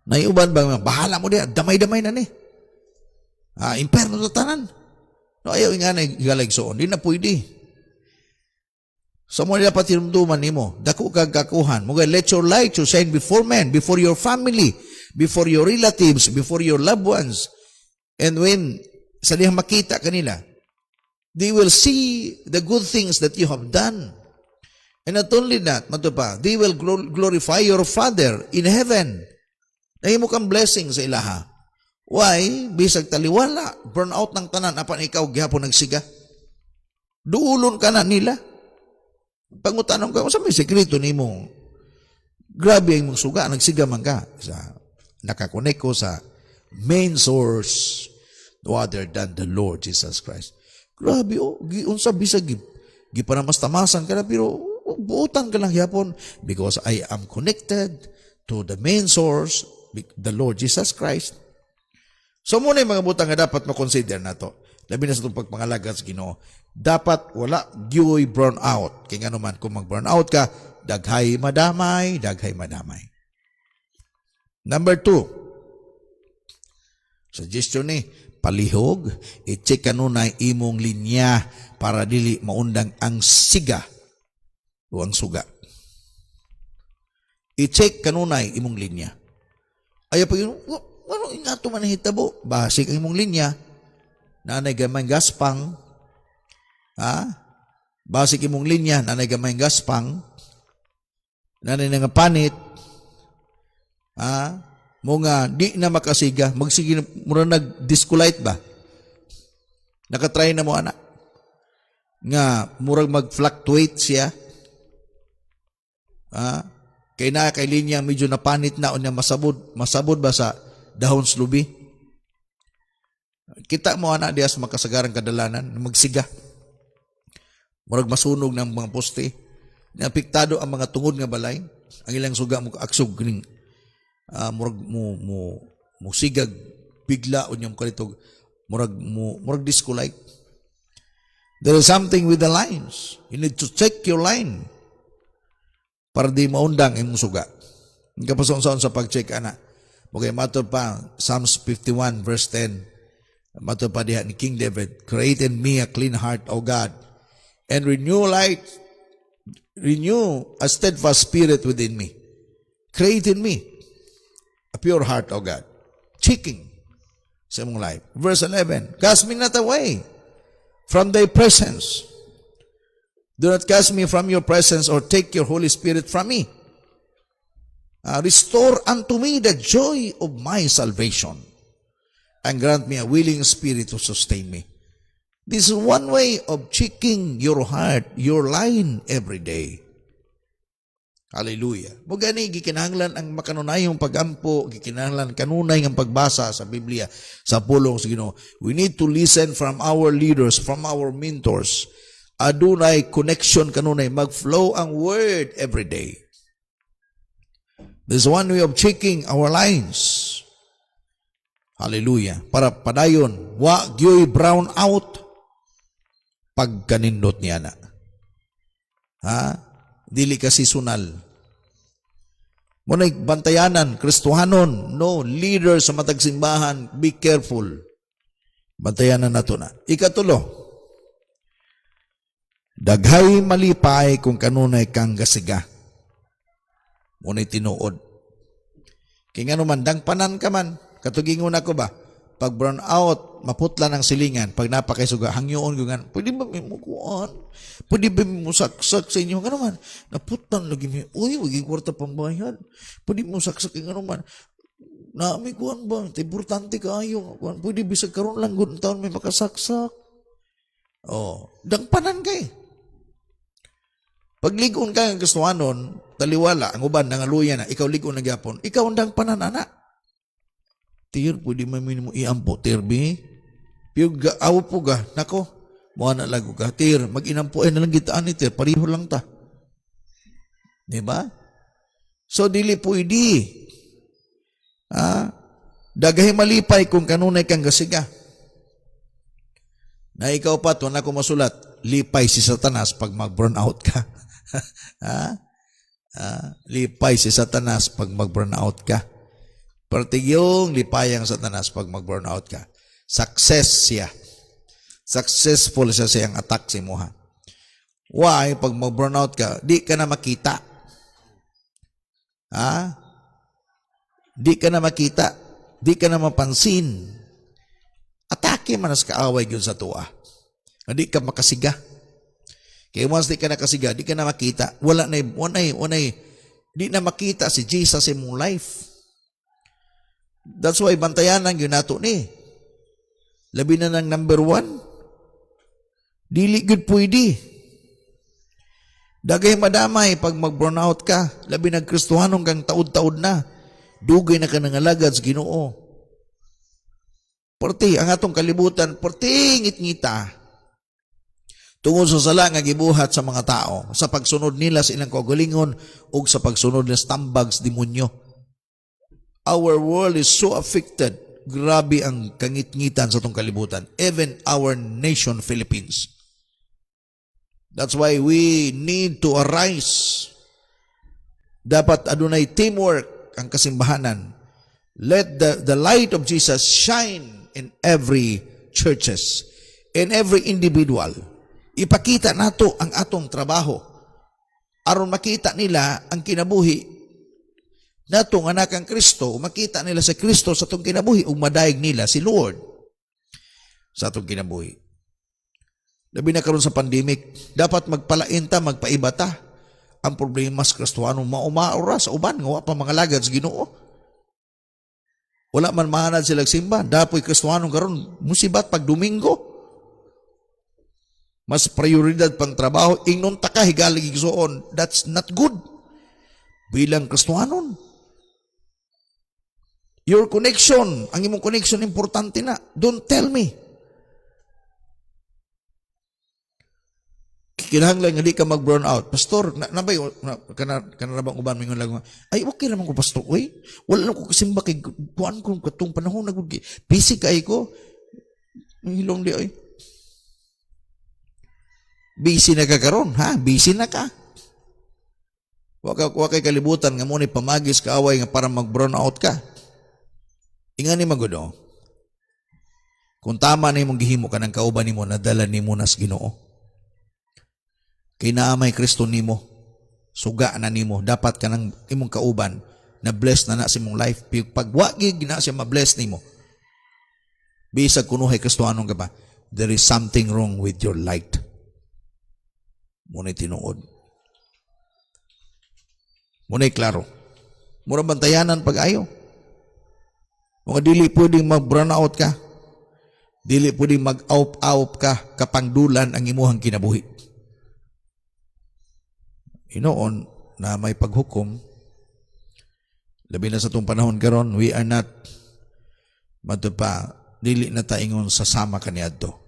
Naiuban ba, bahala mo diya, damay-damay na ni. Imperno sa tanan. No, ayaw nga na igaligsoon, di na pwede. Sa mo dapat tinumduman nimo, dako kag kakuhan. Mga let your light to shine before men, before your family, before your relatives, before your loved ones. And when sa dihang makita kanila, they will see the good things that you have done. And not only that, matupa, they will glorify your Father in heaven. Nahimo kang blessing sa ilaha. Why? Bisag taliwala, burnout ng tanan, apan ikaw gihapon nagsiga. Duulon ka na nila. Pangutanong ka, sa may sekreto ni mo, grabe ang mong suga, nagsiga man ka. Nakakonek ko sa main source, no other than the Lord Jesus Christ. Grabe, unsa bisag, gipanamastamasan ka na, pero buutan ka lang yapon, because I am connected to the main source, the Lord Jesus Christ. So muna yung mga butang nga dapat makonsider na to. Labi na sa itong pagpangalaga sa Ginoo, dapat wala giyoy burn out. Kaya nga naman, kung mag-burn out ka, daghay madamay, daghay madamay. Number 2, suggestion ni, palihog, i-check kanunay imong linya para dili maundang ang siga o ang suga. I-check kanunay imong linya. Ayaw pa yun, ano ingato man hitabo? Basik ang imong linya, nanay gamay gaspang, basik imong linya, nanay gamay gaspang, nanay nga panit, mo nga di na makasiga, magsige mura nag-discolite ba? Nakatry na mo anak? Nga murag mag-fluctuate siya. Kay na kay linya medyo napanit na o niya masabod ba sa dahon slubi? Kita mo anak diya sa makasagarang kadalanan, magsiga. Murag masunog ng mga poste. Napiktado ang mga tungod nga balay. Ang ilang suga mo aksog kining murag mo sigag bigla o niyang kalitog murag disco-like. There is something with the lines. You need to check your line para di maundang imong suga. Hindi ka pa sa pag-check anak. Okay, mato pa Psalms 51 verse 10. Mato pa diha ni King David, create in me a clean heart, O God, and renew a steadfast spirit within me. Create in me a pure heart, O God. Checking sa imong life. Verse 11, cast me not away from thy presence. Do not cast me from your presence or take your Holy Spirit from me. Restore unto me the joy of my salvation and grant me a willing spirit to sustain me. This is one way of checking your heart, your line every day. Hallelujah. Mo gani gikinahanglan ang makanunayong pagampo, gikinahanglan kanunay ang pagbasa sa Biblia sa pulong sa Ginoo. We need to listen from our leaders, from our mentors. Adunay connection kanunay, mag-flow ang word every day. There's one way of checking our lines. Hallelujah. Para padayon, wa gyoy brown out pagkanindot niya na. Ha? Dili ka seasonal. Muna'y bantayanan, Kristohanon, no, leader sa matag simbahan, be careful. Bantayanan nato na. Ikatulo, daghay malipay kung kanunay kang gasiga. Muna'y tinuod. Kaya nga naman, dangpanan ka man, katugingon ako ba, pag brown out, maputla ng silingan, pag napakaisuga, hangyoon ko nga, pwede ba may mukuan? Pwede ba may musaksak sa inyo? Nga naman, naputlan lagi may, uy, waging kwarta pambayad. Pwede mo saksak nga naman. Na, may kuhan ba? Importante kayo. Pwede bisag karon lang, good taon may makasaksak. Oh, dangpanan kay. Pag ligon ka ang gustuhanon, taliwala, ang uban, nangaluya na, ikaw ligon na gyapon, ikaw ang dangpanan, anak. Tir, pwede mamin mo iampo, tir, bi. Pero awo po ga, nako, mga na lago ka, tir, mag-inampo, na lang gitaan ni tir, pariho lang ta. Diba? So, dili pwede. Daghay malipay kung kanunay kang gasiga. Na ikaw pa, to na ko masulat, lipay si Satanas pag mag-burn out ka. Lipay si Satanas pag mag-burn out ka. Partigyong lipayang Satanas pag mag-burnout ka. Success siya. Successful siya siyang attack si Moha. Why? Pag mag-burnout ka, di ka na makita. Di ka na makita. Di ka na mapansin. Atake man as kaaway yun sa tuwa. Di ka makasiga. Kaya once di ka nakasiga, di ka na makita. Wala na, di na makita si Jesus sa mong life. That's why bantayan lang yun nato ni. Labi na ng number 1. Dili good pwede. Dagay madamay pag mag-burnout ka. Labi ng Kristohanong kang taod-taod na. Dugay na ka nangalagad sa Ginoo. Porti, ang atong kalibutan, porti ngit-ngita. Tungod sa sala nga gibuhat sa mga tao, sa pagsunod nila sa ilang kaugalingon o sa pagsunod nila sa tambag sa demonyo. Our world is so affected. Grabe ang kangit-ngitan sa itong kalibutan. Even our nation, Philippines. That's why we need to arise. Dapat adunay teamwork ang kasimbahanan. Let the light of Jesus shine in every churches, in every individual. Ipakita nato ang atong trabaho. Aron makita nila ang kinabuhi natong anak ang Kristo, makita nila sa Kristo sa atong kinabuhi, ug madaig nila si Lord sa atong kinabuhi. Labi na karon sa pandemic, dapat magpalainta, magpaibata. Ang problema sa Kristohano, maumaura sa uban, nga pa mga lagad sa Ginoo. Wala man mahanad sila simba, dapoy Kristohano karon musibat pag Domingo. Mas prioridad pang trabaho, ingnon taka higalig igsoon. That's not good. Bilang Kristohanon. Your connection, ang imong connection importante na. Don't tell me. Kinahanglan nga di ka mag-burn out. Pastor, nabay, kanarabang uban mingon lang, ay okay naman ko, pastor. Uy, wala lang ko kasimba kay kuan ko katong panahon na busy kay ko. Hilong di ay. Busy na ka karon, ha? Busy na ka. Wakay kalibutan nga mo ni pamagis kaaway nga para mag-burn out ka. Ingani magudo. Kung tama na imong gihimo ka ng kauban nimo, nadala nimo nas Ginoo. Kay naamay Kristo nimo, suga na nimo, dapat ka ng imong kauban na blessed na sa imong life. Pag wagi gina siya ma-bless nimo, bisag kunuhay Kristohanon ka ba, there is something wrong with your light. Muna'y tinuod. Muna'y klaro. Mura bantayanan pag-ayo. Mga dili pwedeng mag-burnout ka. Dili pwedeng mag-aup-aup ka kapangdulan ang imuhang kinabuhi. Inoon, na may paghukom, labi na sa itong panahon karon, we are not mato pa, dili na taingon sa sama kaniadto.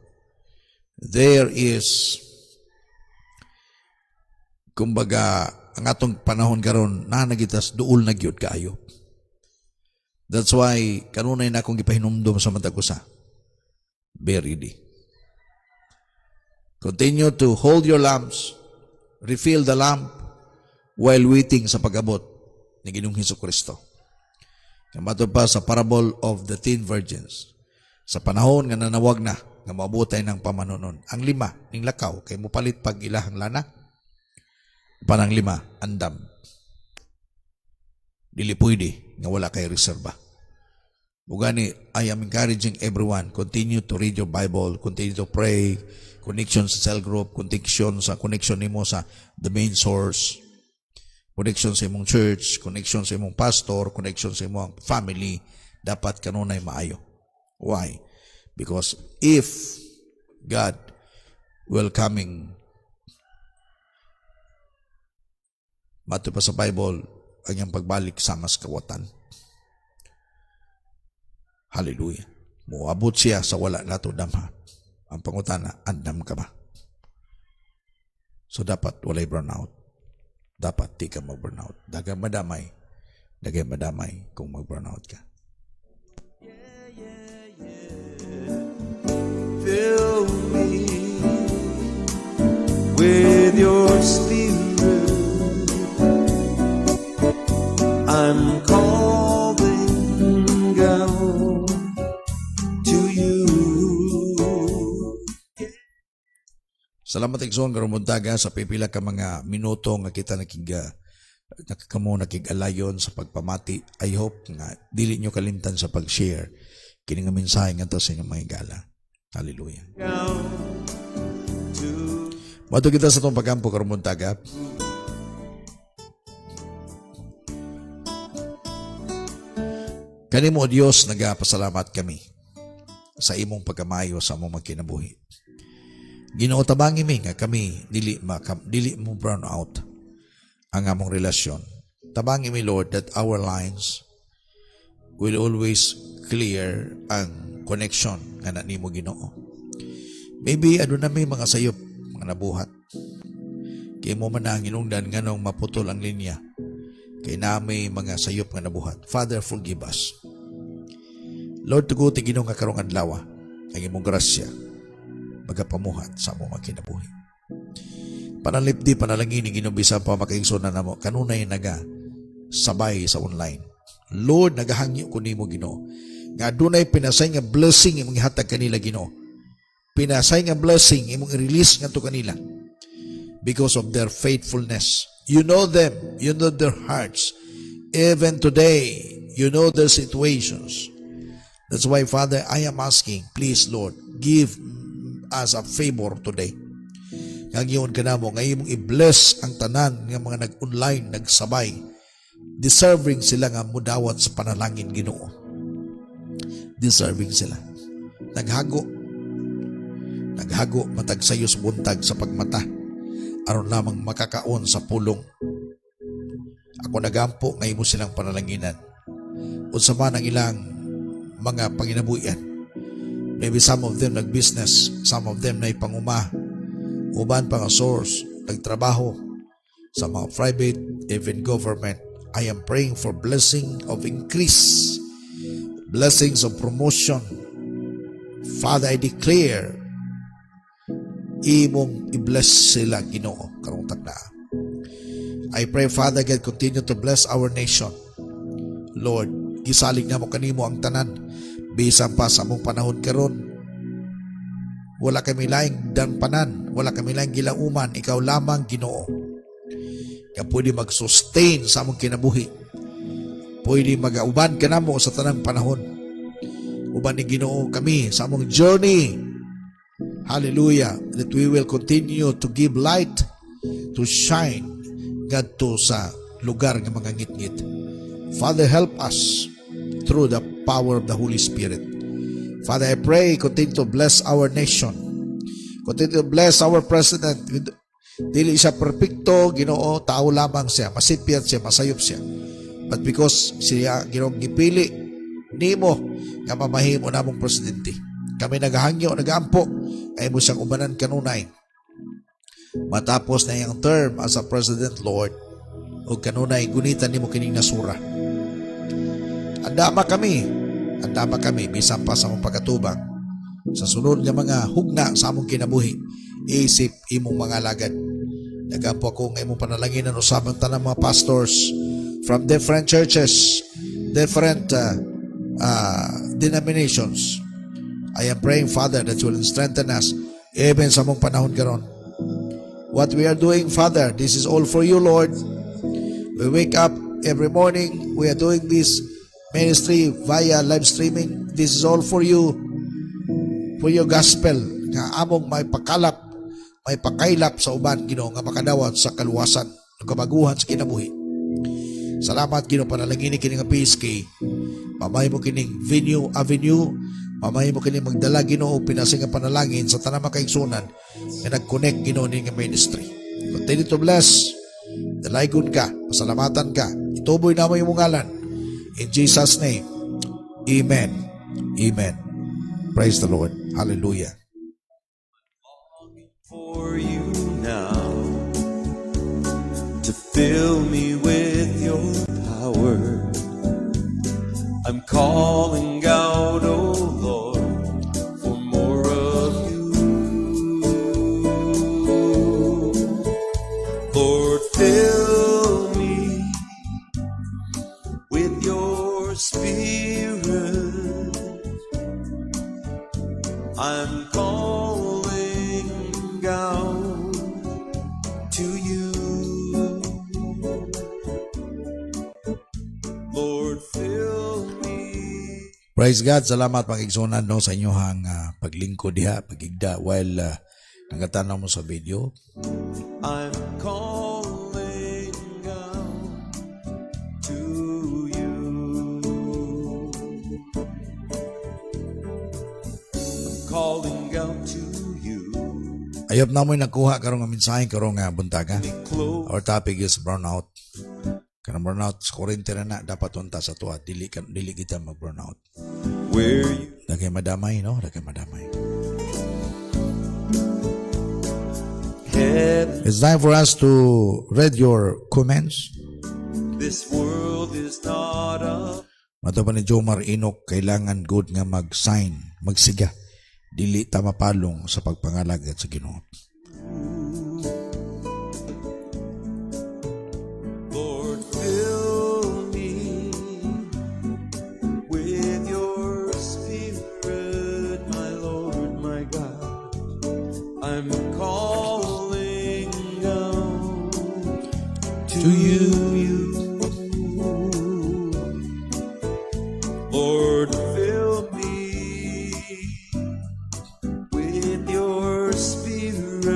There is, kumbaga, ang atong panahon karon na nagitas duol na gyud kaayo. That's why kanunay na akong gipahinumdom sa matag usa. Be ready. Continue to hold your lamps, refill the lamp while waiting sa pag-abot ni Ginoong Hesukristo. Kamato pa sa parable of the 10 virgins. Sa panahon nga nanawag na nga maabotay ng pamanunon. Ang 5 ning lakaw kay mupalit pag ilahang lana. Panang 5 andam. Dili pwede nga wala kay reserba. Ugani, I am encouraging everyone, continue to read your Bible, continue to pray, connection sa cell group, connection nimo sa the main source, connection sa imong church, connection sa imong pastor, connection sa imong family, dapat kanunay maayo. Why? Because if God will coming, mato pa sa Bible, ang iyang pagbalik sa mas kawatan. Hallelujah. Muabot siya sa wala nato damha. Ang pangutana, andam ka ba? So dapat walay burnout. Dapat di ka mag-burnout. Dagang madamay kung mag-burnout ka. Fill me with your spirit. I'm calling out to you. Salamat igsoon karong buntaga sa pipila ka mga minuto nga kita nakigalayon sa pagpamati. I hope nga dili nyo kalimtan sa pag-share kini nga mensahe nga to sa inyong mga higala. Hallelujah. Mato kita sa itong pagkampo karong buntaga. Kanimo o Diyos, nagapasalamat kami sa imong pagkamayo sa among magkinabuhi. Ginoo, tabangi mi nga kami dili mo burn out ang among relasyon. Tabangi mi, Lord, that our lines will always clear ang connection nga na nimo Ginoo. Maybe na may mga sayop nga nabuhat. Kay mo man ang hinungdan nganong maputol ang linya. Kay na may mga sayop nga nabuhat. Father, forgive us. Lord, tuguti Ginoo nga karong adlaw ang imong grasya magapamuhat sa among makinabuhi. Panalipdi, panalangin, ginubisa pa makaigsoon na namo, kanunay naga sabay sa online. Lord, nagahangyo ko nimo Ginoo. Nga dunay pinasay nga blessing imong ihatag kanila Ginoo. Pinasay nga blessing imong i-release ngadto kanila because of their faithfulness. You know them, you know their hearts. Even today, you know their situations. That's why, Father, I am asking, please, Lord, give us a favor today. Ngayon ka na mo, ngayon mong i-bless ang tanan ng mga nag-online, nagsabay. Deserving sila nga mudawat sa panalangin Ginoo. Deserving sila. Naghago, matagsayo sa buntag sa pagmata. Aron lamang makakaon sa pulong. Ako nagampo, ngayon mo silang panalanginan. Unsa man ang ilang mga panginabuhian. Maybe some of them nag-business, some of them na ipanguma, uban pa nga source, nagtrabaho sa mga private, even government. I am praying for blessing of increase, blessings of promotion. Father, I declare, imong i-bless sila Ginoo karong tagna. I pray, Father God, continue to bless our nation. Lord, gisalig na mo kanimo ang tanan. Bisan pa sa mong panahon karon, wala kami laing danpanan, wala kami laing gilauman, ikaw lamang Ginoo. Kaya pwede mag-sustain sa among kinabuhi. Pwede mag-auban ka na mo sa tanang panahon. Uban ni Ginoo kami sa among journey. Hallelujah. That we will continue to give light, to shine ngadto sa lugar ng mga ngit-ngit. Father, help us through the power of the Holy Spirit. Father, I pray, continue to bless our nation. Continue to bless our president Dili siya perfecto, Ginoo, tao lamang siya, masipyat siya, masayop siya. But because siya, Ginoo, gipili nimo nga mamahimo namong presidente. Kami naghahangyo, nagaampo, ay mo siyang umanan kanunay. Matapos na iyang term as a president, Lord, o kanunay, gunitan nimo kining nasura. Andama kami, bisan pa sa mong pagkatubang. Sa sunod nga mga hugna sa among kinabuhi, isip imong mga lagad. Nagampo ako ng imong panalanginan usabang tanang mga pastors from different churches, different denominations. I am praying, Father, that you will strengthen us even sa mong panahon karon. What we are doing, Father, this is all for you, Lord. We wake up every morning. We are doing this ministry via live streaming. This is all for you, for your gospel nga among may pakailap sa uban, Ginoo, nga makadawat sa kaluwasan ng kabaguhan sa kinabuhi. Salamat, Ginoo, panalangin kini nga PSK. Mamay mo kining avenue, mamay mo kining magdala, Ginoo, pinasing nga panalangin sa tanang makaigsunan nga nag-connect, Ginoo, ni nga ministry. Continue to bless. Dalaygon ka, pasalamatan ka. Ituboy na mo yung ngalan. In Jesus' name, Amen. Amen. Praise the Lord. Hallelujah. For you now to fill me with your power. I'm calling out, oh Lord, for more of you. Lord, fill me with your spirit. I'm calling out to you. Lord, fill me. Praise God. Salamat pag-igsunan no, sa inyohang paglingkod diha, pagigda while nangatanaw mo sa video. I'm calling out to you. I'm calling out to you. Ayop na mo'y nakuha karong nga mensahe karong nga buntaga. Close. Our topic is burnout. Kanang burnout sa quarantine na dapat unta sa tuwa. Dili kita mag-burnout. Where you Dagay madamay, no? Dagay madamay. head. It's time for us to read your comments. This world is not a Mato pa ni Jomar Inok, kailangan good nga mag-sign, magsiga. Dili ta mapalong sa pagpangalagad sa Ginoo. Lord, fill me with your spirit, my Lord, my God. I'm calling out to you. Lord, fill me with your spirit.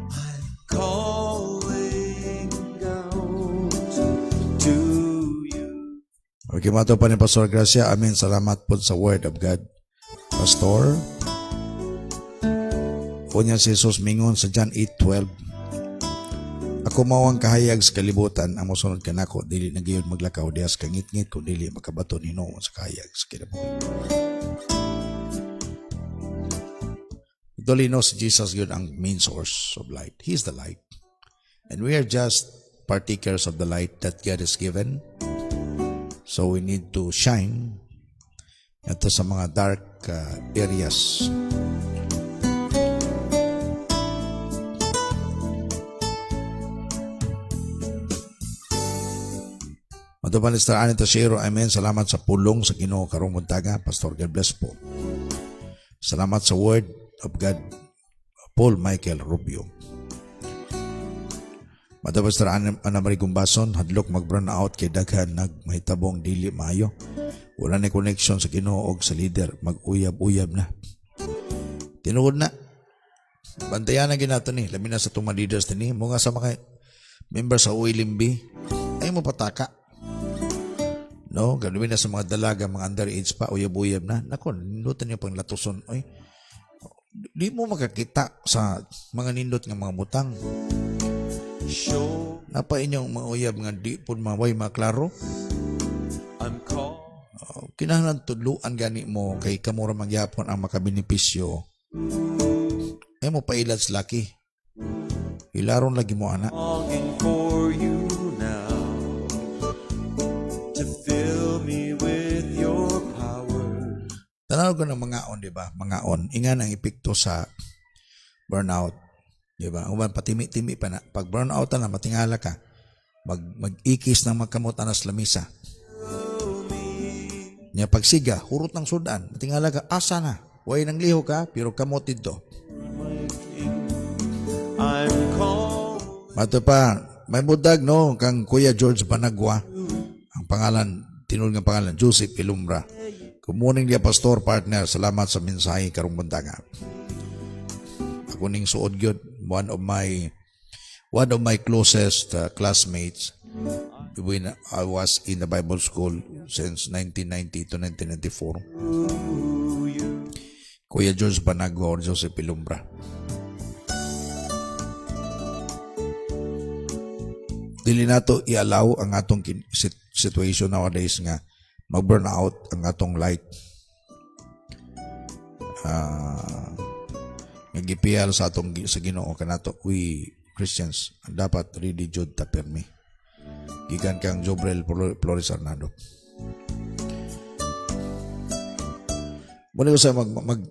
I'm calling out to you. Okay, mato pa ni Pastor Gracia. Amen. Salamat po sa word of God. Pastor. Unya si Jesus mingon sa John 8:12. Ako mao ang kahayag sa kalibutan, ang mosunod kanako dili na gayud maglakaw diha sa kangit-ngit kun dili makabato ni Ginoo sa kahayag sa kinabuhi. Dili no si Jesus yun ang main source of light. He is the light. And we are just partakers of the light that God has given. So we need to shine ito sa mga dark areas. Matupan ni Sir Ani Tashiro, amen. Salamat sa pulong sa Ginoo karong buntaga. Pastor, God bless po. Salamat sa word of God, Paul Michael Rubio. Matupan Sir Ana Marie Gumbason, hadlok mag-burn out kay daghan nagmahitabong dili maayo. Wala na connection sa Ginoo og sa leader, mag-uyab-uyab na. Tinuod na. Bantayan na ginato ni, labi na sa tuma leaders ni, mga sa mga member sa UILMB, ay mo pataka. No, ganoon na sa mga dalaga, mga underage pa, uyab-uyab na. Nako, nilutan niyo pang latuson. Oy, Di mo makakita sa mga nindot nga mga butang. Show Napa inyong mga uyab nga di po maway maklaro. I'm called. Kinahanglan tudluan gani mo kay kamura magyapon ang makabenepisyo. Ay mo pailan sa laki. Ilaron lagi mo anak. Longing for you now to fill me with your power. Tanaw ko ng mga on, di ba? Mga on. Ingan ang epekto sa burnout. Di ba? Uban patimi-timi pa na. Pag burnout na, matingala ka. Mag-ikis ng magkamot na sa lamisa. Nya pagsiga, hurot ng sudan. Matingala ka, asa na? Huwag nang liho ka, pero kamot dito. I'm called. Mato pa, may budag no, kang Kuya George Banagwa. Ang pangalan, tinul nga pangalan, Joseph Ilumbra. Good morning dia pastor partner. Salamat sa mensahe karong buntaga. Ako ning suod gyud, one of my closest classmates when I was in the Bible school since 1990 to 1994. Kuya George Banagwa or Joseph Ilumbra. Dili nato i-allow ang atong situation nowadays nga mag-burn out ang atong light. Nagipiyal sa atong sa Ginoo kanato we Christians dapat ready jud ta permi. Gikan kang Jobrel Flores Arnado. Muna ko sa mag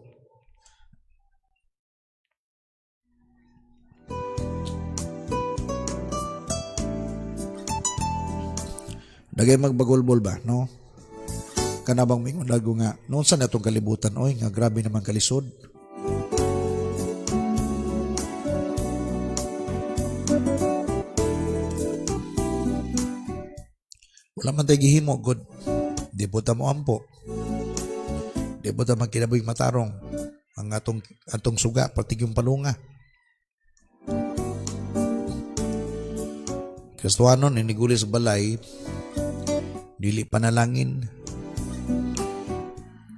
Dagay magbagolbol ba, no? Kanabang mingon lago nga, noon sa natong kalibutan, oy, nga grabe naman kalisod. Wala man tayo gihimo, good. Di po ta mo ampo. Di po ta magkinaboy matarong. Ang atong suga, pati yung palunga. Kristuhanon, iniguli sa balay, dili panalangin.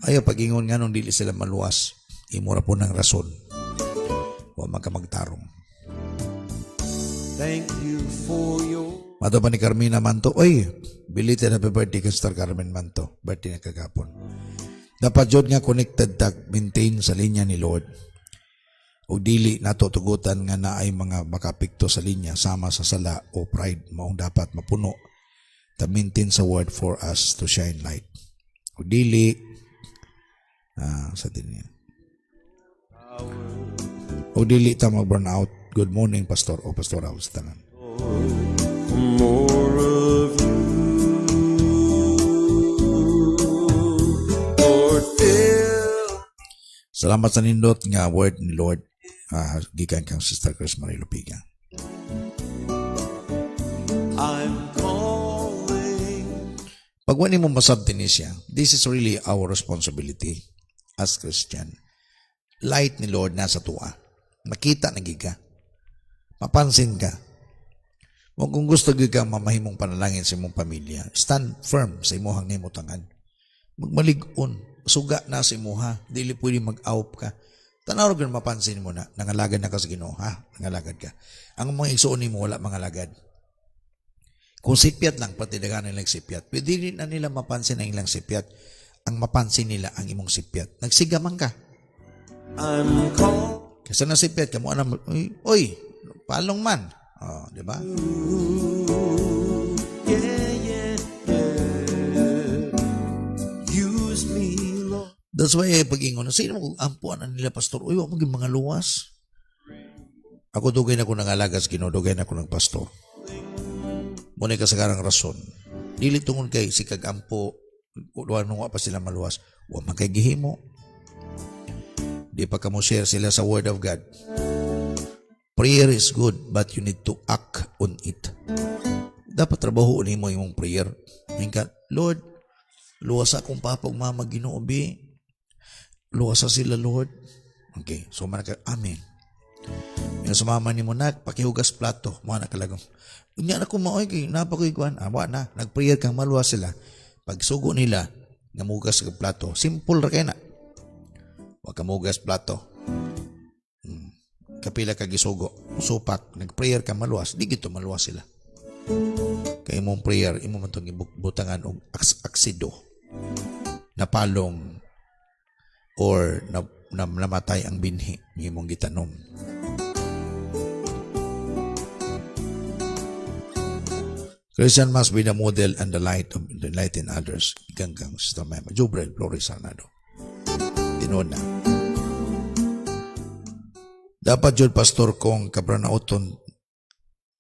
Ayaw pag-ingon nga nung dili sila maluwas. Imura po ng rason. Huwag magkamagtarong. Thank you for your. Mato pa ni Carmina Manto, oy, belated happy birthday ka Star Carmen Manto. Birthday na kagapon. Dapat yun nga connected tag maintain sa linya ni Lord. O dili natutugutan nga na ay mga makapikto sa linya sama sa sala o pride maong dapat mapuno to maintain sa word for us to shine light. O dili sa din yan. O dili ta mag-burn out. Good morning, Pastor o Pastoral sa tanan. More of you, Lord, fill. Salamat sa nindot nga word ni Lord. Gikan kang Sister Chris Marie Lupiga. I'm calling. Pag wani mo masabtin siya, this is really our responsibility as Christian. Light ni Lord nasa tuwa. Makita na giga. Mapansin ka. Kung gusto ka mamahimong panalangin sa imong pamilya, stand firm sa imuhang nimutangan. Magmalig-on. Suga na sa imuha. Dili pwede mag-aup ka. Tanaw rin mapansin mo na, nangalagad na ka sa Ginoo, ha? Nangalagad ka. Ang mga igsuon mo, wala mga lagad. Kung sipyat lang, pati daga nilang sipyat, pwede rin na nila mapansin ang ilang sipyat. Ang mapansin nila ang imong sipyat. Nagsigaman ka. I'm calling. Kasi na sipyat ka mo, oy, palong man. Di ba? Yeah. Use me, Lord. That's why pag-ingon na, sino mo ampuan na nila, Pastor? Uy, wag maging mga luwas. Ako dugay na ko nangalagas, dugay na ko ng pastor. Muna ka sa karang rason. Dili tungon kay si kagampo, kuluan nung pa sila maluwas. Huwag magkagihimo. Di pa ka mo share sila sa Word of God. Prayer is good, but you need to act on it. Dapat trabaho mo yung prayer. Hingga, Lord, luwasa akong papag mama Ginoo bi. Luwasa sila, Lord. Okay, so manaka, amen. Yung sumama ni mo na, pakihugas plato, mga nakalagong. Unya na ko maoy kay napakoy kuan. Wa na, nagprayer kang maluwas sila. Pag sugo nila, namugas ka plato. Simple ra kay na. Wa ka mugas plato. kapila ka gisugo, supak, nag-prayer ka maluwas, di gito maluwas sila. Kaya imong prayer, imo man itong butangan og aksido, napalong, or namatay ang binhi ng imong gitanom. Christian must be the model and the light of the light in others. Ikanggang Sister Mema. Jubrel Flores Arnado. Tinod na. Dapat yun, Pastor, kung kabranauton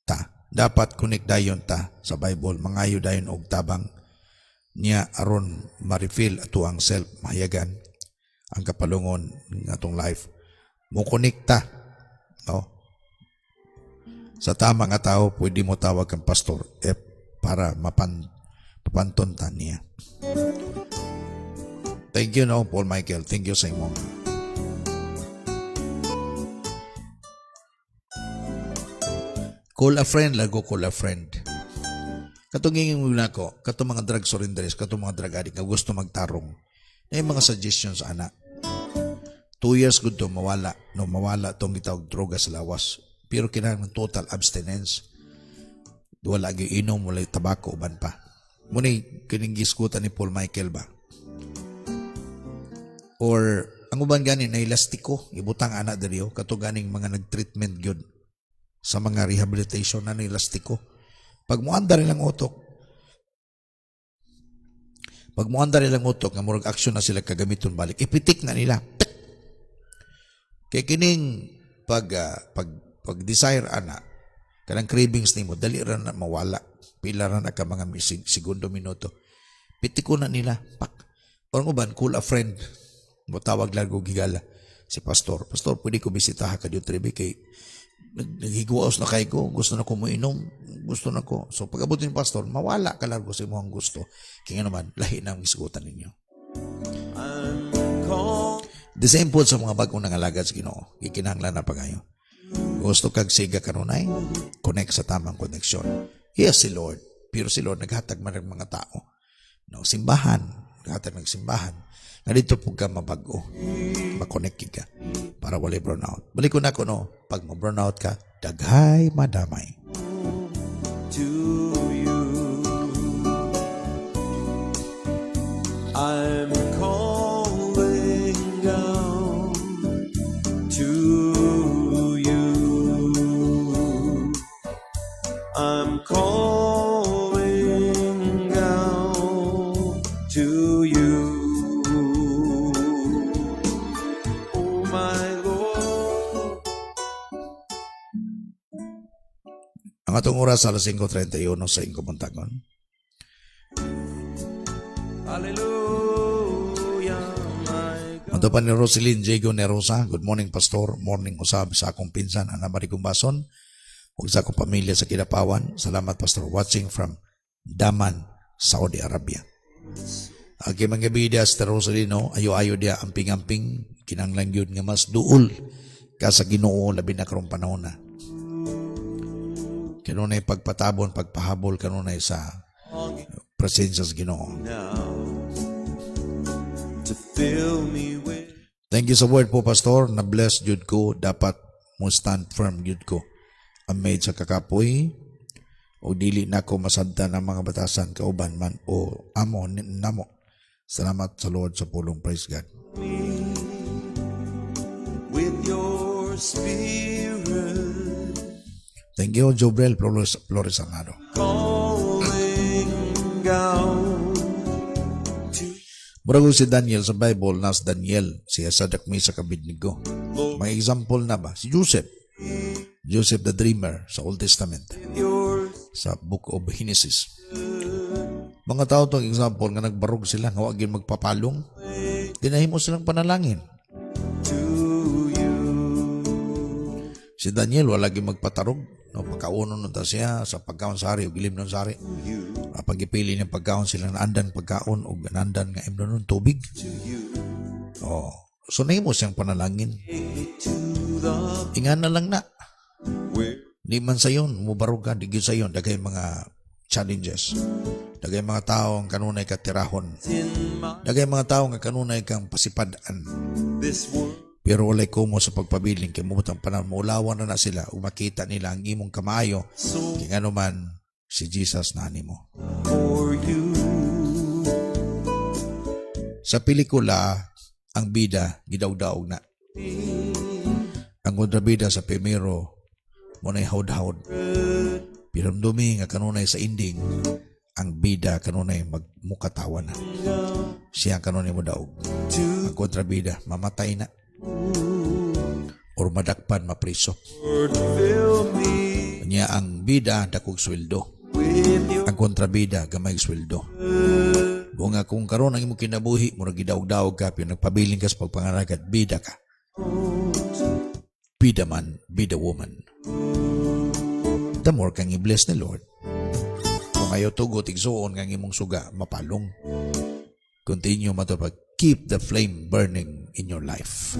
ta. Dapat kunik dayon ta sa Bible. Mangayo dayon og tabang niya aron ma-refill ato ang self mahayagan ang kapalungon ng atong life. Mukunik ta. No? Sa tama nga tao, pwede mo tawag kang pastor para mapanton ta niya. Thank you, no, Paul Michael. Thank you sa imo. Call a friend, lago call a friend. Katungingin mo na ko, katong mga drug surrenderies, katong mga drug addict na gusto magtarong. May mga suggestions, anak. 2 years good to mawala. No, mawala itong gitawag droga sa lawas. Pero kailangan ng total abstinence. Wala inom, wala tabako, uban pa. Muna kining giskutan ni Paul Michael ba? Or, ang uban ganin na elastiko, ibutang anak dariyo, kato ganing mga nag-treatment yun sa mga rehabilitation na elastiko. Pag muanda rin lang utok, nga murag aksyon na sila kagamiton balik, ipitik na nila. Kaya kining pag-desire ana, kanang cravings nimo dali ra na mawala. Pila ra na ka mga segundo minuto. Pitiko na nila. Pak. Orang uban, call a friend. Mutawag lang og gigala si pastor. Pastor, pwede ko bisitaha ka dito Trebe kay naghiguaos na kay ko. Gusto na ko moinom. Gusto na ko. So pag abot ni pastor, mawala ka largo sa imong gusto. Kaya naman, lahi na ang isgutan ninyo. The same po sa mga bagong nangalagad sa Ginoo. Ikinahanglan na pagayo. Gusto kag siga kanunay, connect sa tamang koneksyon. Yes, si Lord. Pero si Lord naghatag man ng mga tao. No, simbahan. Naghatag ng simbahan. Nga dito po ka mabago. Makonect ka. Para wala burnout. Balik ko na ko, no. Pag ma-burnout ka, daghay madamay. To you, I'm calling down to you. I'm calling down to you. Oh my Lord. Ang atong oras alas 5:31 sa ingko buntagon. Hallelujah, my God. Ato pa ni Roselyn Diego Nerosa. Good morning, Pastor. Morning usab sa akong pinsan, Ana Marie Kumbason. Ug sa akong pamilya sa Kidapawan. Salamat, Pastor. Watching from Daman, Saudi Arabia. Agi mga bida sa Roselyn, no? Ayo-ayo dia amping-amping. Kinanglang yun nga mas duol ka sa Ginoo labi na karong panahon na. Kanunay pagpatabon, pagpahabol kanunay sa presensya sa Ginoo. Now to fill me with Thank you sa word po, Pastor. Na-bless jud ko. Dapat mo stand firm jud ko. Amid sa kakapoy o dili na ko masadta ng mga batasan kauban man o amo namo. Salamat sa Lord sa pulong. Praise God. me with your spirit, Thank you, Jobrel Flores Arnado. calling down to Murag si Daniel sa Bible, nas Daniel, siya sa dakmi sa Abednego. May example na ba? Si Joseph. Joseph the Dreamer sa Old Testament. your Sa Book of Genesis. Mga tao itong example nga nagbarog sila, nga wag yun magpapalong. Dinahimo silang panalangin. to you. Si Daniel wala lagi magpatarog. No, pagkauno nun ta siya sa pagkaon sari o gilim nun sari. Pag-ipili ng pagkaon sila naandan pagkaon o naandan nga imno nun tubig. Oh. So nahimo siyang panalangin. To the Ingan na lang na. where Di man sayon, mubarog ka, digid sayon, dagay mga challenges. Dagay mga tao ang kanunay katirahon. in my Dagay mga tao nga kanunay kang pasipadaan. this world Pero walay kumo sa pagpabiling kay mubutang panahon maulawan na sila ug makita nila ang imong kamayo kay ngano man si Jesus na nimo. for you. Sa pelikula ang bida gidawdaog na. Ang kontrabida sa primero mo na hawd-hawd. Piramdumi nga kanunay sa ending ang bida kanunay magmukatawan na. Siya kanunay mo daog. Ang kontrabida mamatay na. Or madakpan mapriso. Lord, fill me Niya ang bida dakog sweldo. with your Ang kontrabida gamay sweldo. Bunga kung karon ang imong kinabuhi murag gidaog-daog ka pero nagpabiling ka sa pagpangaragad bida ka. Bida man, bida woman. The more kang i-bless ni Lord. Kung ayaw tugot, igsuon kang imong suga, mapalong. Continue matupag. Keep the flame burning in your life,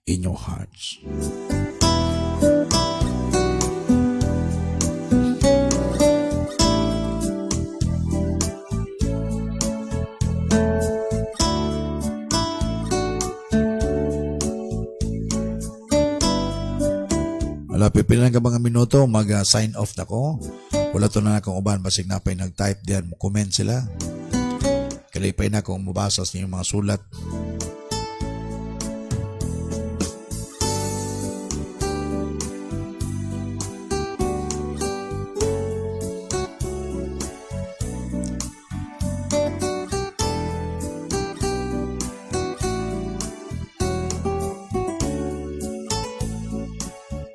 in your hearts. Wala, pipilan ka mga minuto, mag-sign off na ko. Wala to na akong uban, basig na pa'y nag-type diyan, comment sila. Kalipay na akong mabasa sa inyong mga sulat.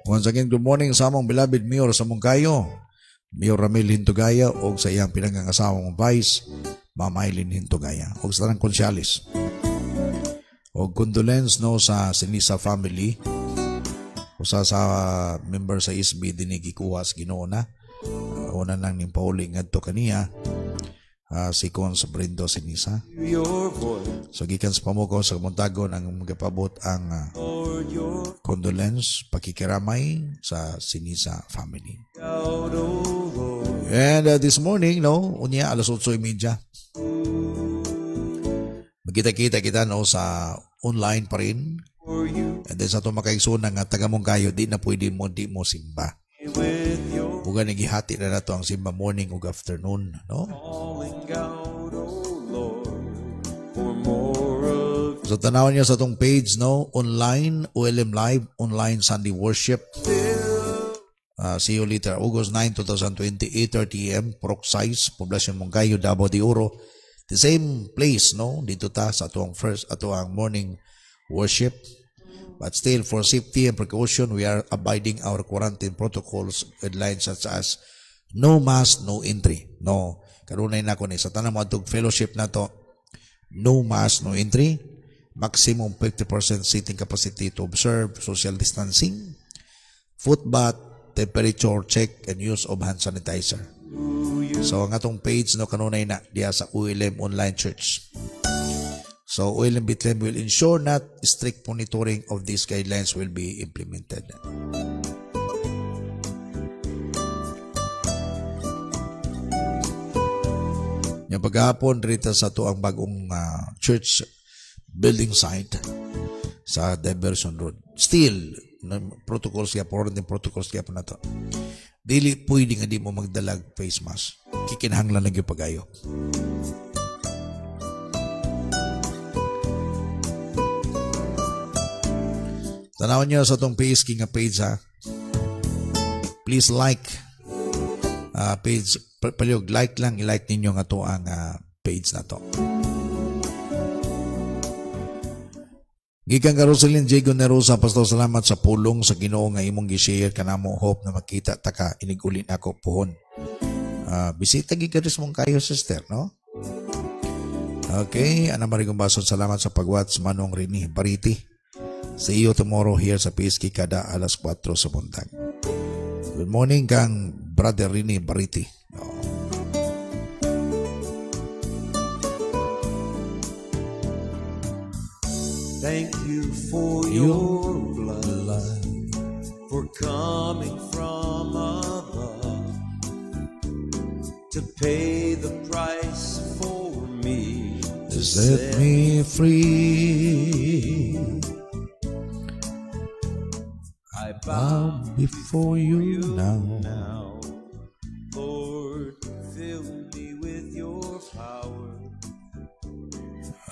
Once again, good morning sa among beloved Mayor sa Mungkayo, Mayor Ramil Hintugaya o sa iyang pinangangasawang Vice, Ma'am Aileen Hintugaya o sa tanang konsyalis. O condolence no sa Sinisa family o sa member sa ISB dinigikuha sa Ginoo na. Una nang nimpauli ngadto kaniya si Cons Brindo Sinisa. your voice, So gikan sa pamukaw sa Montagon ang magapabot ang Lord, your condolence, pakikiramay sa Sinisa family. out, oh Lord, And this morning, no, unya alas 8:30. Magkita-kita kita no sa online pa rin. for you, And then sa itong makaigsunan nga taga mong kayo, di na pwede mo, di mo simba. with your Buga nagihati na nato ang simba morning ug afternoon, no? calling out, oh Lord, for more of So tanawan niyo sa itong page, no? Online, OLM Live, online Sunday worship. See you later. August 9, 2020, 8:30 a.m. Proc Size, Poblacion Moncayo, Davao de Oro. The same place, no? Dito ta sa atuang morning worship. But still, for safety and precaution, we are abiding our quarantine protocols, guidelines such as no mask, no entry. No, karunay na ko ni sa tanang mga fellowship na to, no mask, no entry. Maximum 50% seating capacity to observe social distancing. Foot bath, temperature check, and use of hand sanitizer. So, ang atong page, no, kanunay na diya sa ULM Online Church. So, ULM Bethlehem will ensure that strict monitoring of these guidelines will be implemented. Yung paghapon, rito sa to ang bagong church building site sa Diversion Road. Still, protocols kaya, quarantine protocols kaya po na to. Dili pwede nga di mo magdalag face mask. Kikinahanglan lang yung pagayo. Tanawan nyo sa itong page, King page ha. Please like page. Palyog, like lang. I-like ninyo nga to ang page na to. Gikan ka Rosalyn Diego Nerosa, Pastor, salamat sa pulong sa Ginoo nga imong gi-share kanamo. Hope na makita taka inigulin ako puhon. Bisita gigaris mong kayo, sister, no? Okay, Ana Marigong Basod, salamat sa pag-watch. Manong Rini Bariti. See you tomorrow here sa PSK kada alas 4 sa buntag. Good morning kang Brother Rini Bariti. Thank you for your blood, for coming from above to pay the price for me, to Set me free. bow before you now. now. Lord, fill me with your power.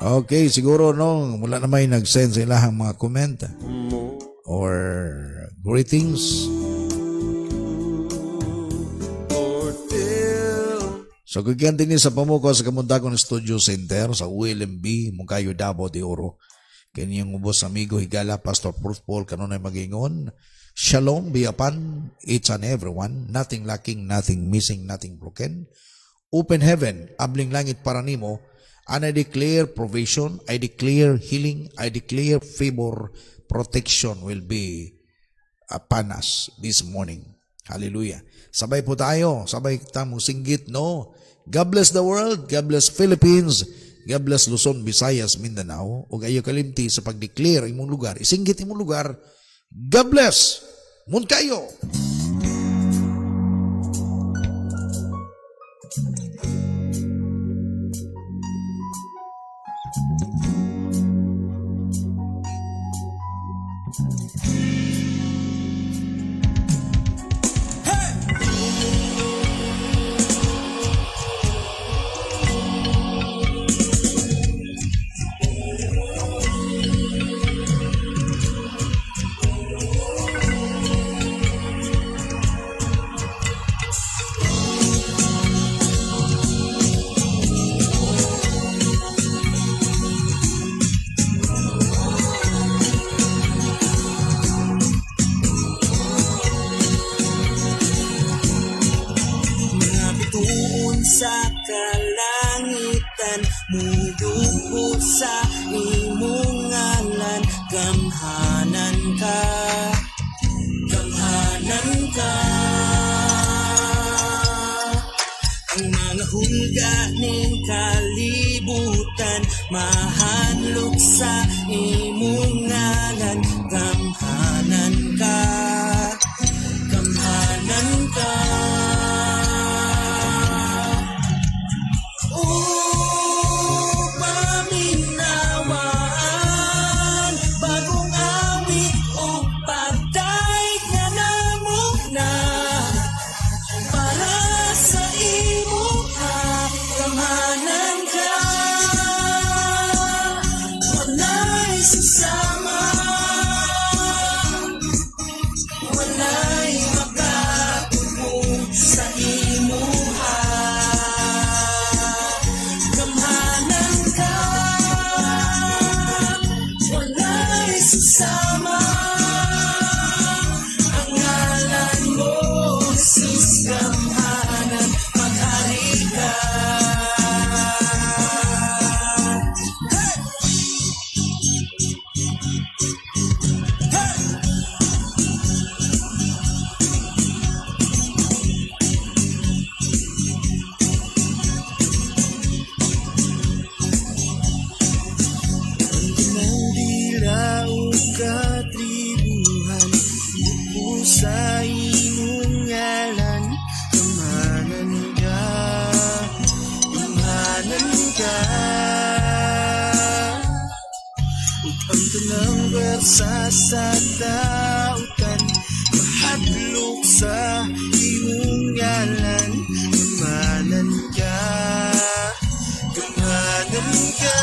Okay, siguro no, mula na may nag-send sa ilahang mga comment More, or greetings. Lord, fill. So, kagyan din sa pamuko sa Kamundagon Studio Center sa ULMB, Mungkayo, Davao de Oro. Kanyang ubos amigo higala, Pastor Bruce Paul, kanunay magingon. Shalom, be upon each and everyone. Nothing lacking, nothing missing, nothing broken. Open heaven, abling langit para nimo. And I declare provision, I declare healing, I declare favor, protection will be upon us this morning. Hallelujah. Sabay po tayo, sabay tamong singgit, no? God bless the world, God bless Philippines, God bless Luzon, Visayas, Mindanao. Ug ayo kalimti sa pag-declare imong lugar, isinggit imong lugar. God bless. Mun kayo. Sa kalangitan, mudugo sa imong ngalan, gamhanan ka, gamhanan ka. Ang mga hulga ning kalibutan, mahanlok sa imong ngalan, gamhanan ka, gamhanan ka. Sa imong ngalan, gamhanan ka, gamhanan ka. Ug ang tanang wersa sa dautan, mahadlok sa imong ngalan, gamhanan ka, gamhanan ka.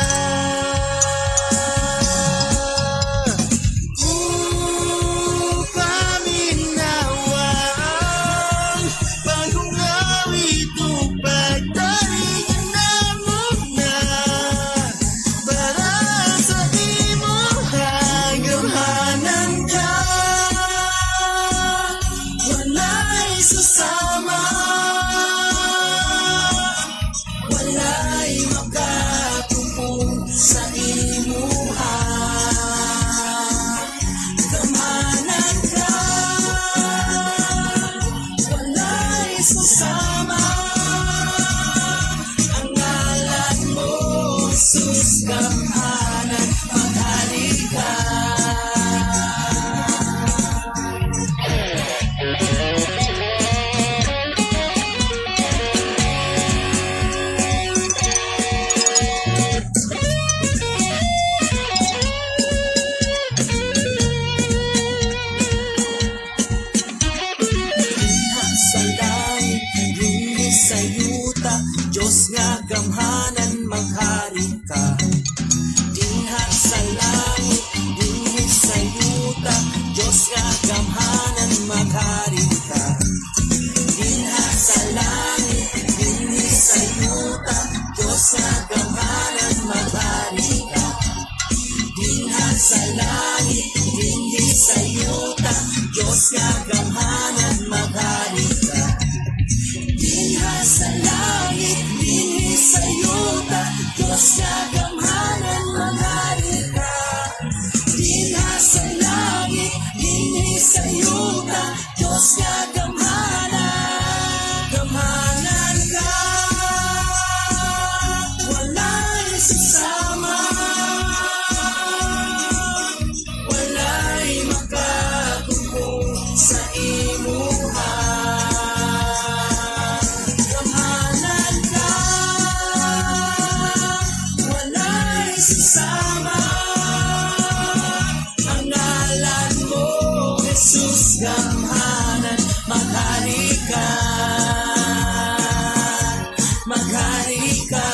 Sesama ang ngalan mo, Jesus gamhanan, maghari ka, maghari ka,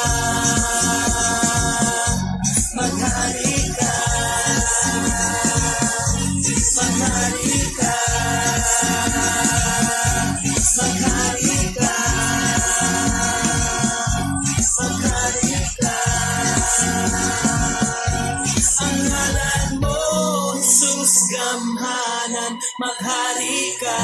maghari ka, maghari ka, maghari ka, maghari ka. Ang ngalan mo, Jesus gamhanan, maghari ka.